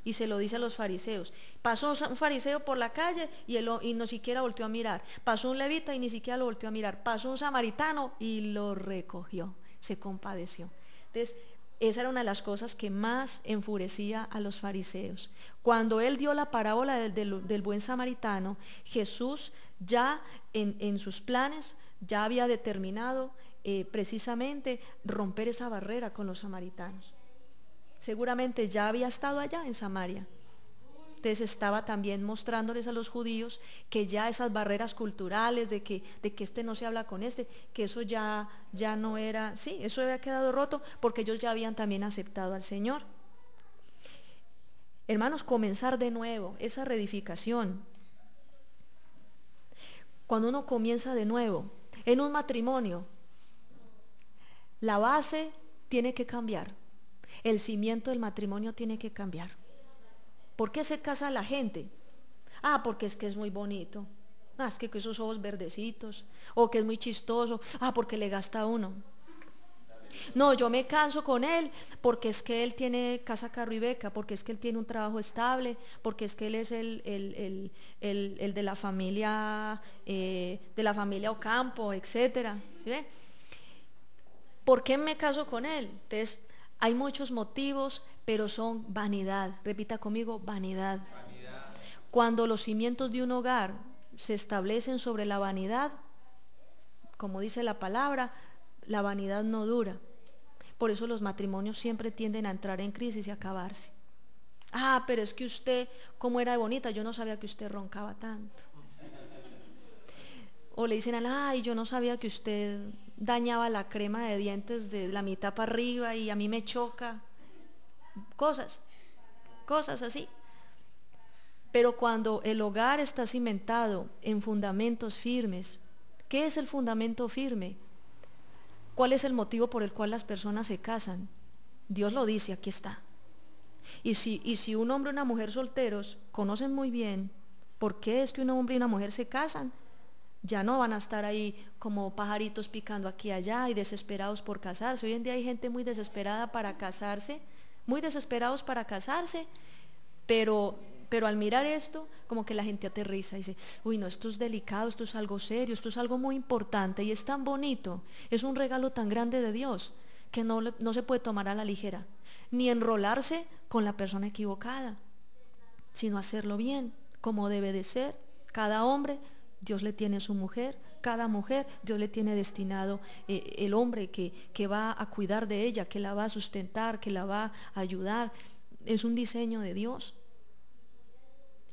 y se lo dice a los fariseos. Pasó un fariseo por la calle y no siquiera volteó a mirar, pasó un levita y ni siquiera lo volteó a mirar, pasó un samaritano y lo recogió, se compadeció. Entonces esa era una de las cosas que más enfurecía a los fariseos. Cuando Él dio la parábola del buen samaritano, Jesús ya en sus planes ya había determinado precisamente romper esa barrera con los samaritanos. Seguramente ya había estado allá en Samaria Entonces estaba también mostrándoles a los judíos que ya esas barreras culturales de que este no se habla con este, que eso ya no era, sí, eso había quedado roto porque ellos ya habían también aceptado al Señor. Hermanos, comenzar de nuevo, esa reedificación. Cuando uno comienza de nuevo, en un matrimonio, la base tiene que cambiar, el cimiento del matrimonio tiene que cambiar. ¿Por qué se casa la gente? Ah, porque es que es muy bonito. Ah, es que esos ojos verdecitos. O que es muy chistoso. Ah, porque le gasta a uno. No, yo me caso con él porque es que él tiene casa, carro y beca, porque es que él tiene un trabajo estable, porque es que él es el de la familia Ocampo, etcétera. ¿Sí ve? ¿Por qué me caso con él? Entonces, hay muchos motivos, pero son vanidad. Repita conmigo, vanidad. Cuando los cimientos de un hogar se establecen sobre la vanidad, como dice la palabra, la vanidad no dura. Por eso los matrimonios siempre tienden a entrar en crisis y a acabarse. Ah, pero es que usted, ¿cómo era de bonita? Yo no sabía que usted roncaba tanto. O le dicen, ay, yo no sabía que usted dañaba la crema de dientes de la mitad para arriba y a mí me choca. Cosas así. Pero cuando el hogar está cimentado en fundamentos firmes, ¿qué es el fundamento firme? ¿Cuál es el motivo por el cual las personas se casan? Dios lo dice, aquí está. Y si un hombre y una mujer solteros conocen muy bien por qué es que un hombre y una mujer se casan, ya no van a estar ahí como pajaritos picando aquí y allá y desesperados por casarse. Hoy en día hay gente muy desesperada para casarse, muy desesperados para casarse, pero al mirar esto, como que la gente aterriza y dice, uy, no, esto es delicado, esto es algo serio, esto es algo muy importante y es tan bonito, es un regalo tan grande de Dios que no se puede tomar a la ligera, ni enrolarse con la persona equivocada, sino hacerlo bien, como debe de ser. Cada hombre, Dios le tiene su mujer, cada mujer, Dios le tiene destinado el hombre que va a cuidar de ella, que la va a sustentar, que la va a ayudar. Es un diseño de Dios.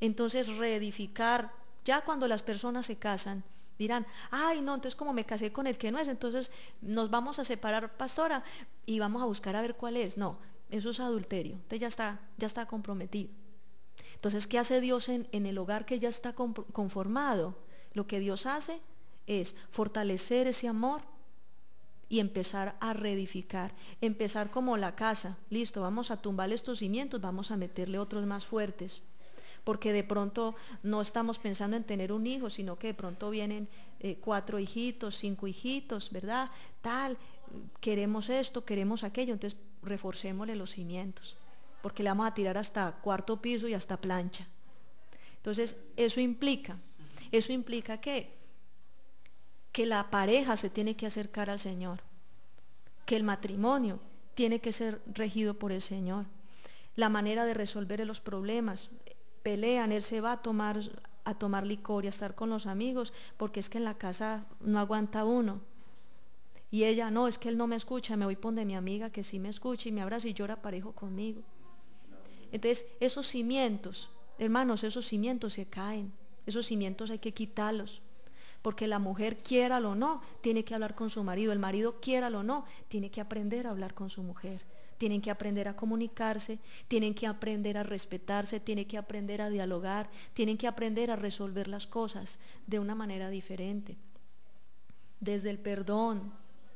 Entonces reedificar, ya cuando las personas se casan, dirán, ay no, entonces como me casé con el que no es, entonces nos vamos a separar, pastora, y vamos a buscar a ver cuál es. No, eso es adulterio, entonces ya está comprometido. Entonces, ¿qué hace Dios en el hogar que ya está conformado? Lo que Dios hace es fortalecer ese amor y empezar a reedificar, empezar como la casa, listo, vamos a tumbar estos cimientos, vamos a meterle otros más fuertes. Porque de pronto no estamos pensando en tener un hijo, sino que de pronto vienen 4 hijitos, 5 hijitos, ¿verdad? Tal, queremos esto, queremos aquello, entonces reforcémosle los cimientos, porque le vamos a tirar hasta cuarto piso y hasta plancha. Entonces, eso implica que la pareja se tiene que acercar al Señor, que el matrimonio tiene que ser regido por el Señor, la manera de resolver los problemas. Pelean, él se va a tomar licor y a estar con los amigos porque es que en la casa no aguanta uno. Y ella, no, es que él no me escucha, me voy por de mi amiga que sí me escucha y me abraza y llora parejo conmigo. Entonces, esos cimientos, hermanos, esos cimientos se caen, esos cimientos hay que quitarlos. Porque la mujer, quiéralo o no, tiene que hablar con su marido, el marido, quiéralo o no, tiene que aprender a hablar con su mujer. Tienen que aprender a comunicarse, tienen que aprender a respetarse, tienen que aprender a dialogar, tienen que aprender a resolver las cosas de una manera diferente. Desde el perdón,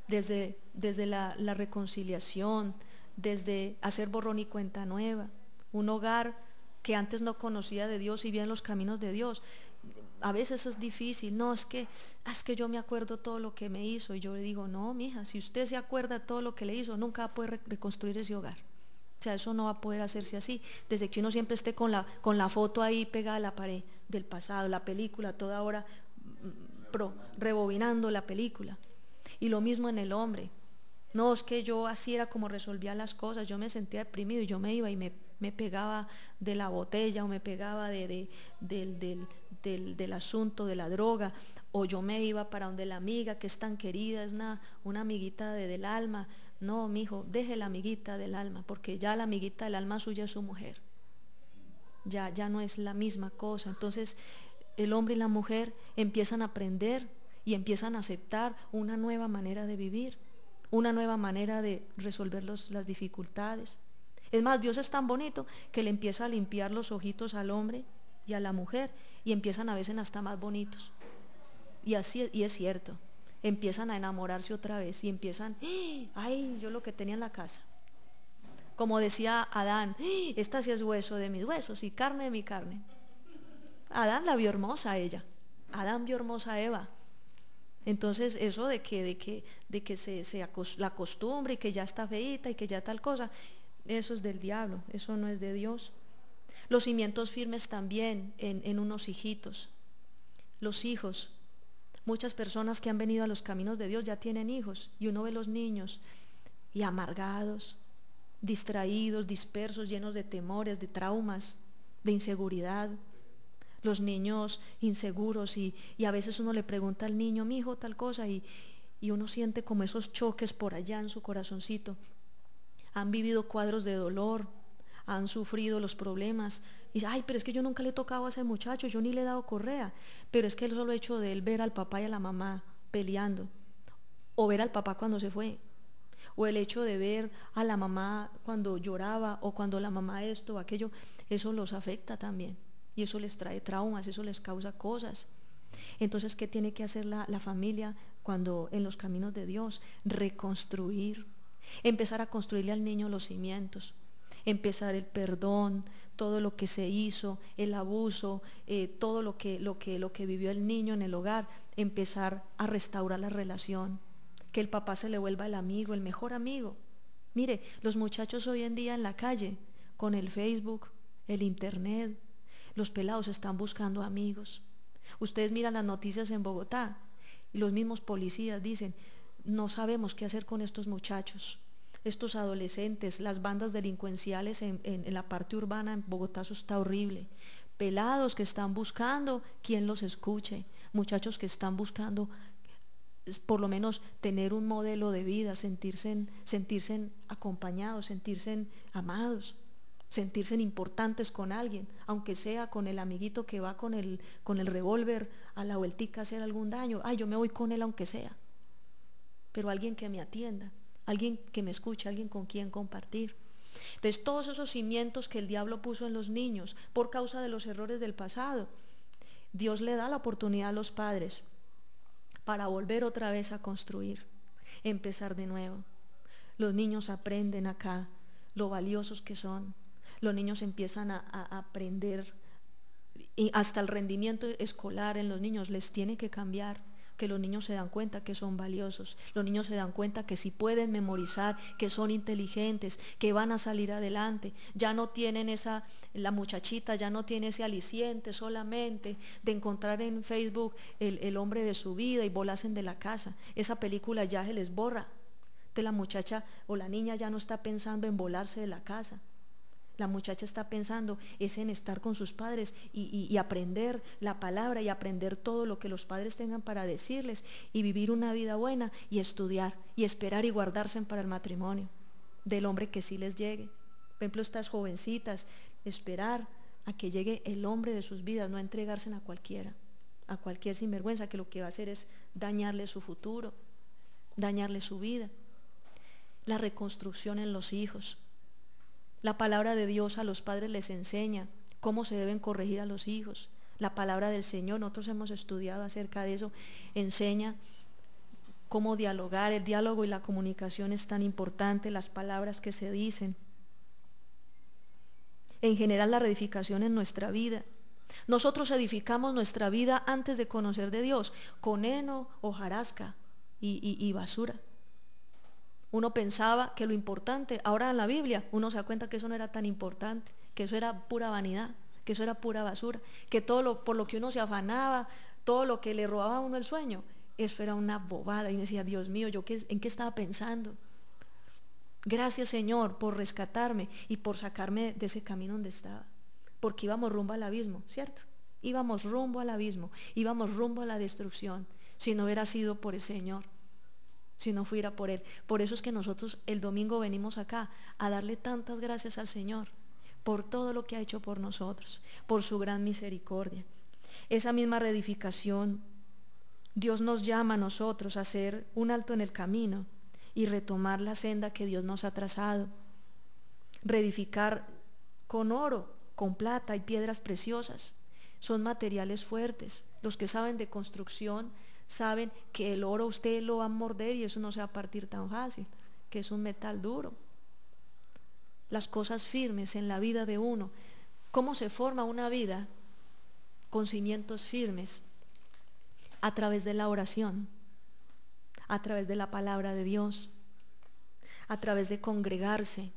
desde la reconciliación, desde hacer borrón y cuenta nueva. Un hogar que antes no conocía de Dios y bien los caminos de Dios. A veces es difícil, no, es que yo me acuerdo todo lo que me hizo. Y yo le digo, no, mija, si usted se acuerda de todo lo que le hizo, nunca va a poder reconstruir ese hogar. O sea, eso no va a poder hacerse así. Desde que uno siempre esté con la foto ahí pegada a la pared del pasado, la película, toda hora rebobinando la película. Y lo mismo en el hombre. No, es que yo así era como resolvía las cosas, yo me sentía deprimido y yo me iba y me pegaba de la botella o me pegaba del asunto de la droga, o yo me iba para donde la amiga que es tan querida, es una amiguita del alma. No, mijo, deje la amiguita del alma, porque ya la amiguita del alma suya es su mujer. ya no es la misma cosa. Entonces el hombre y la mujer empiezan a aprender y empiezan a aceptar una nueva manera de vivir, una nueva manera de resolver las dificultades. Es más, Dios es tan bonito que le empieza a limpiar los ojitos al hombre y a la mujer y empiezan a veces hasta más bonitos. Y así, y es cierto, empiezan a enamorarse otra vez y empiezan, ay, yo lo que tenía en la casa. Como decía Adán, esta sí es hueso de mis huesos y carne de mi carne. Adán la vio hermosa a ella, Adán vio hermosa a Eva. Entonces eso de que la costumbre y que ya está feíta y que ya tal cosa, eso es del diablo, eso no es de Dios. Los cimientos firmes también en unos hijitos. Los hijos, muchas personas que han venido a los caminos de Dios ya tienen hijos y uno ve los niños y amargados, distraídos, dispersos, llenos de temores, de traumas, de inseguridad. Los niños inseguros y a veces uno le pregunta al niño, mi hijo, tal cosa, y uno siente como esos choques por allá en su corazoncito. Han vivido cuadros de dolor, han sufrido los problemas. Y dice, ay, pero es que yo nunca le he tocado a ese muchacho, yo ni le he dado correa. Pero es que el solo hecho de él ver al papá y a la mamá peleando, o ver al papá cuando se fue, o el hecho de ver a la mamá cuando lloraba, o cuando la mamá esto o aquello, eso los afecta también. Y eso les trae traumas, eso les causa cosas. Entonces, ¿qué tiene que hacer la familia cuando en los caminos de Dios? Reconstruir, empezar a construirle al niño los cimientos, empezar el perdón, todo lo que se hizo, el abuso, todo lo que vivió el niño en el hogar, empezar a restaurar la relación, que el papá se le vuelva el amigo, el mejor amigo. Mire, los muchachos hoy en día en la calle, con el Facebook, el internet, los pelados están buscando amigos. Ustedes miran las noticias en Bogotá y los mismos policías dicen, no sabemos qué hacer con estos muchachos, estos adolescentes, las bandas delincuenciales en la parte urbana en Bogotá, eso está horrible. Pelados que están buscando quien los escuche, muchachos que están buscando por lo menos tener un modelo de vida, sentirse acompañados, sentirse amados, sentirse importantes con alguien, aunque sea con el amiguito que va con el revólver a la vueltica a hacer algún daño. Ay, yo me voy con él aunque sea, pero alguien que me atienda, alguien que me escuche, alguien con quien compartir. Entonces todos esos cimientos que el diablo puso en los niños por causa de los errores del pasado, Dios le da la oportunidad a los padres para volver otra vez a construir, empezar de nuevo. Los niños aprenden acá lo valiosos que son. Los niños empiezan a aprender y hasta el rendimiento escolar en los niños les tiene que cambiar, que los niños se dan cuenta que son valiosos, los niños se dan cuenta que si pueden memorizar, que son inteligentes, que van a salir adelante, ya no tienen la muchachita ya no tiene ese aliciente solamente de encontrar en Facebook el hombre de su vida y volasen de la casa, esa película ya se les borra, de la muchacha o la niña ya no está pensando en volarse de la casa. La muchacha está pensando es en estar con sus padres y aprender la palabra y aprender todo lo que los padres tengan para decirles y vivir una vida buena y estudiar y esperar y guardarse para el matrimonio del hombre que sí les llegue. Por ejemplo, estas jovencitas, esperar a que llegue el hombre de sus vidas, no entregarse a cualquiera, a cualquier sinvergüenza que lo que va a hacer es dañarle su futuro, dañarle su vida. La reconstrucción en los hijos. La palabra de Dios a los padres les enseña cómo se deben corregir a los hijos. La palabra del Señor, nosotros hemos estudiado acerca de eso, enseña cómo dialogar. El diálogo y la comunicación es tan importante, las palabras que se dicen. En general, la reedificación en nuestra vida. Nosotros edificamos nuestra vida antes de conocer de Dios, con heno, hojarasca y basura. Uno pensaba que lo importante, ahora en la Biblia uno se da cuenta que eso no era tan importante, que eso era pura vanidad, que eso era pura basura, que por lo que uno se afanaba, todo lo que le robaba a uno el sueño, eso era una bobada. Y me decía, Dios mío, ¿en qué estaba pensando? Gracias, Señor, por rescatarme y por sacarme de ese camino donde estaba, porque íbamos rumbo al abismo, ¿cierto? Íbamos rumbo al abismo, íbamos rumbo a la destrucción, si no hubiera sido por el Señor, si no fuera por Él. Por eso es que nosotros el domingo venimos acá a darle tantas gracias al Señor, por todo lo que ha hecho por nosotros, por su gran misericordia. Esa misma reedificación, Dios nos llama a nosotros a hacer un alto en el camino y retomar la senda que Dios nos ha trazado. Reedificar con oro, con plata y piedras preciosas. Son materiales fuertes. Los que saben de construcción saben que el oro usted lo va a morder y eso no se va a partir tan fácil, que es un metal duro. Las cosas firmes en la vida de uno. ¿Cómo se forma una vida con cimientos firmes? A través de la oración, a través de la palabra de Dios, a través de congregarse,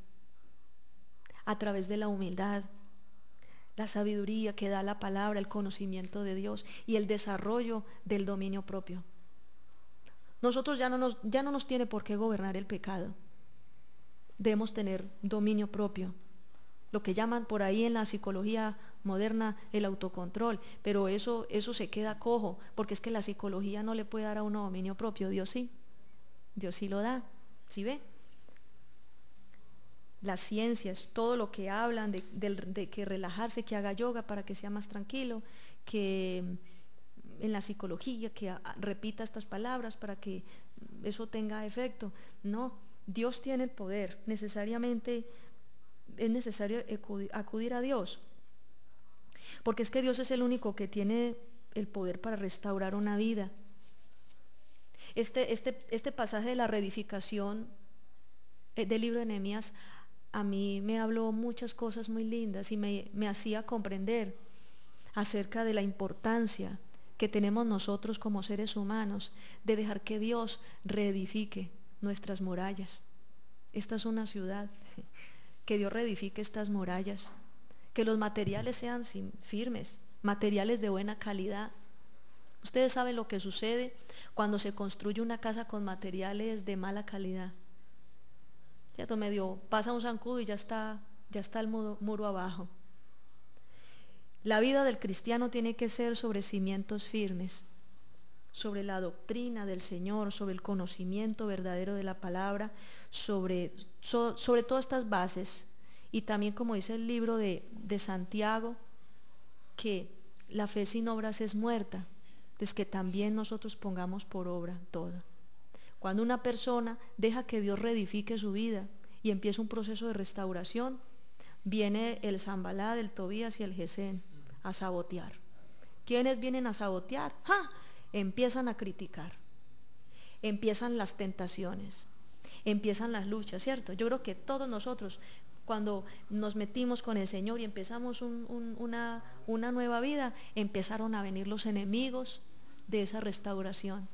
a través de la humildad, la sabiduría que da la palabra, el conocimiento de Dios y el desarrollo del dominio propio. Nosotros ya no nos tiene por qué gobernar el pecado. Debemos tener dominio propio, lo que llaman por ahí en la psicología moderna el autocontrol, pero eso se queda cojo, porque es que la psicología no le puede dar a uno dominio propio. Dios sí lo da, ¿sí ve? Las ciencias, todo lo que hablan de que relajarse, que haga yoga para que sea más tranquilo, que en la psicología que repita estas palabras para que eso tenga efecto. No, Dios tiene el poder, necesariamente es necesario acudir a Dios, porque es que Dios es el único que tiene el poder para restaurar una vida. Este pasaje de la reedificación del libro de Nehemías a mí me habló muchas cosas muy lindas y me hacía comprender acerca de la importancia que tenemos nosotros como seres humanos de dejar que Dios reedifique nuestras murallas. Esta es una ciudad, que Dios reedifique estas murallas, que los materiales sean firmes, materiales de buena calidad. Ustedes saben lo que sucede cuando se construye una casa con materiales de mala calidad. ¿Cierto? Medio pasa un zancudo y ya está el muro abajo. La vida del cristiano tiene que ser sobre cimientos firmes, sobre la doctrina del Señor, sobre el conocimiento verdadero de la palabra, sobre todas estas bases. Y también, como dice el libro de Santiago, que la fe sin obras es muerta, es que también nosotros pongamos por obra todo. Cuando una persona deja que Dios reedifique su vida y empieza un proceso de restauración, viene el Sanballat, el Tobías y el Gesén a sabotear. ¿Quiénes vienen a sabotear? ¡Ja! Empiezan a criticar, empiezan las tentaciones, empiezan las luchas, ¿cierto? Yo creo que todos nosotros, cuando nos metimos con el Señor y empezamos una nueva vida, empezaron a venir los enemigos de esa restauración.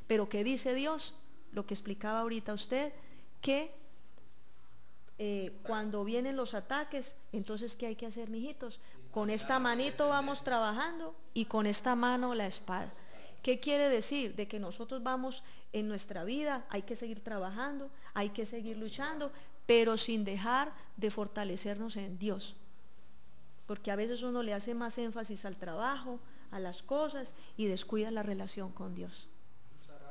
Pero ¿qué dice Dios? Lo que explicaba ahorita usted, que cuando vienen los ataques, entonces ¿qué hay que hacer, mijitos? Con esta manito vamos trabajando y con esta mano la espada. ¿Qué quiere decir? De que nosotros vamos en nuestra vida, hay que seguir trabajando, hay que seguir luchando, pero sin dejar de fortalecernos en Dios. Porque a veces uno le hace más énfasis al trabajo, a las cosas y descuida la relación con Dios.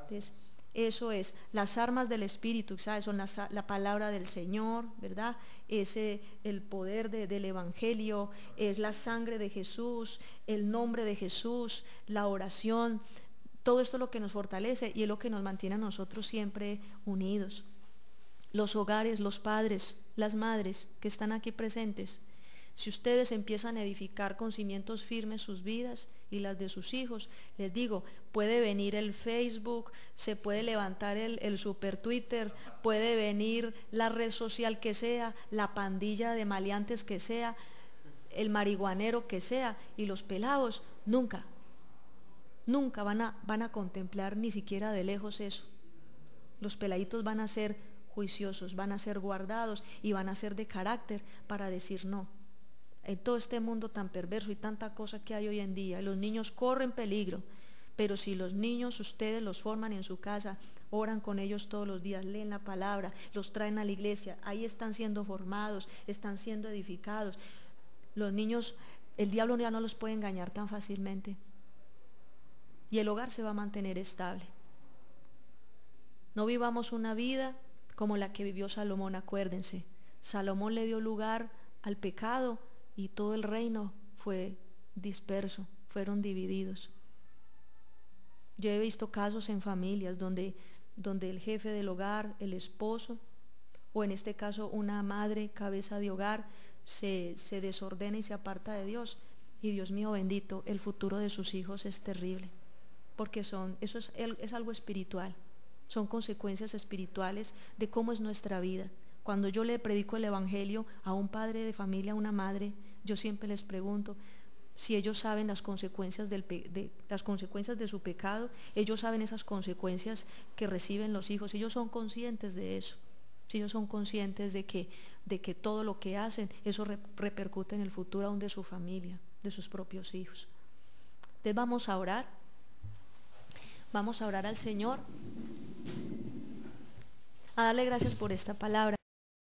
Entonces, eso es, las armas del Espíritu, ¿sabes? Son la palabra del Señor, ¿verdad? Es el poder del Evangelio, es la sangre de Jesús, el nombre de Jesús, la oración. Todo esto es lo que nos fortalece y es lo que nos mantiene a nosotros siempre unidos. Los hogares, los padres, las madres que están aquí presentes, si ustedes empiezan a edificar con cimientos firmes sus vidas y las de sus hijos, les digo, puede venir el Facebook, se puede levantar el super Twitter, puede venir la red social que sea, la pandilla de maleantes que sea, el marihuanero que sea, y los pelados nunca van a contemplar ni siquiera de lejos eso. Los peladitos van a ser juiciosos, van a ser guardados y van a ser de carácter para decir no. En todo este mundo tan perverso y tanta cosa que hay hoy en día, los niños corren peligro, pero si los niños ustedes los forman en su casa, oran con ellos todos los días, leen la palabra, los traen a la iglesia, ahí están siendo formados, están siendo edificados. Los niños, el diablo ya no los puede engañar tan fácilmente y el hogar se va a mantener estable. No vivamos una vida como la que vivió Salomón, acuérdense. Salomón le dio lugar al pecado y todo el reino fue disperso, fueron divididos. Yo he visto casos en familias donde el jefe del hogar, el esposo, o en este caso una madre, cabeza de hogar, se desordena y se aparta de Dios. Y Dios mío bendito, el futuro de sus hijos es terrible, porque eso es algo espiritual, son consecuencias espirituales de cómo es nuestra vida. Cuando yo le predico el evangelio a un padre de familia, a una madre, yo siempre les pregunto si ellos saben las consecuencias las consecuencias de su pecado, ellos saben esas consecuencias que reciben los hijos, ellos son conscientes de eso, si ellos son conscientes de que todo lo que hacen, eso repercute en el futuro aún de su familia, de sus propios hijos. Entonces vamos a orar al Señor, a darle gracias por esta palabra.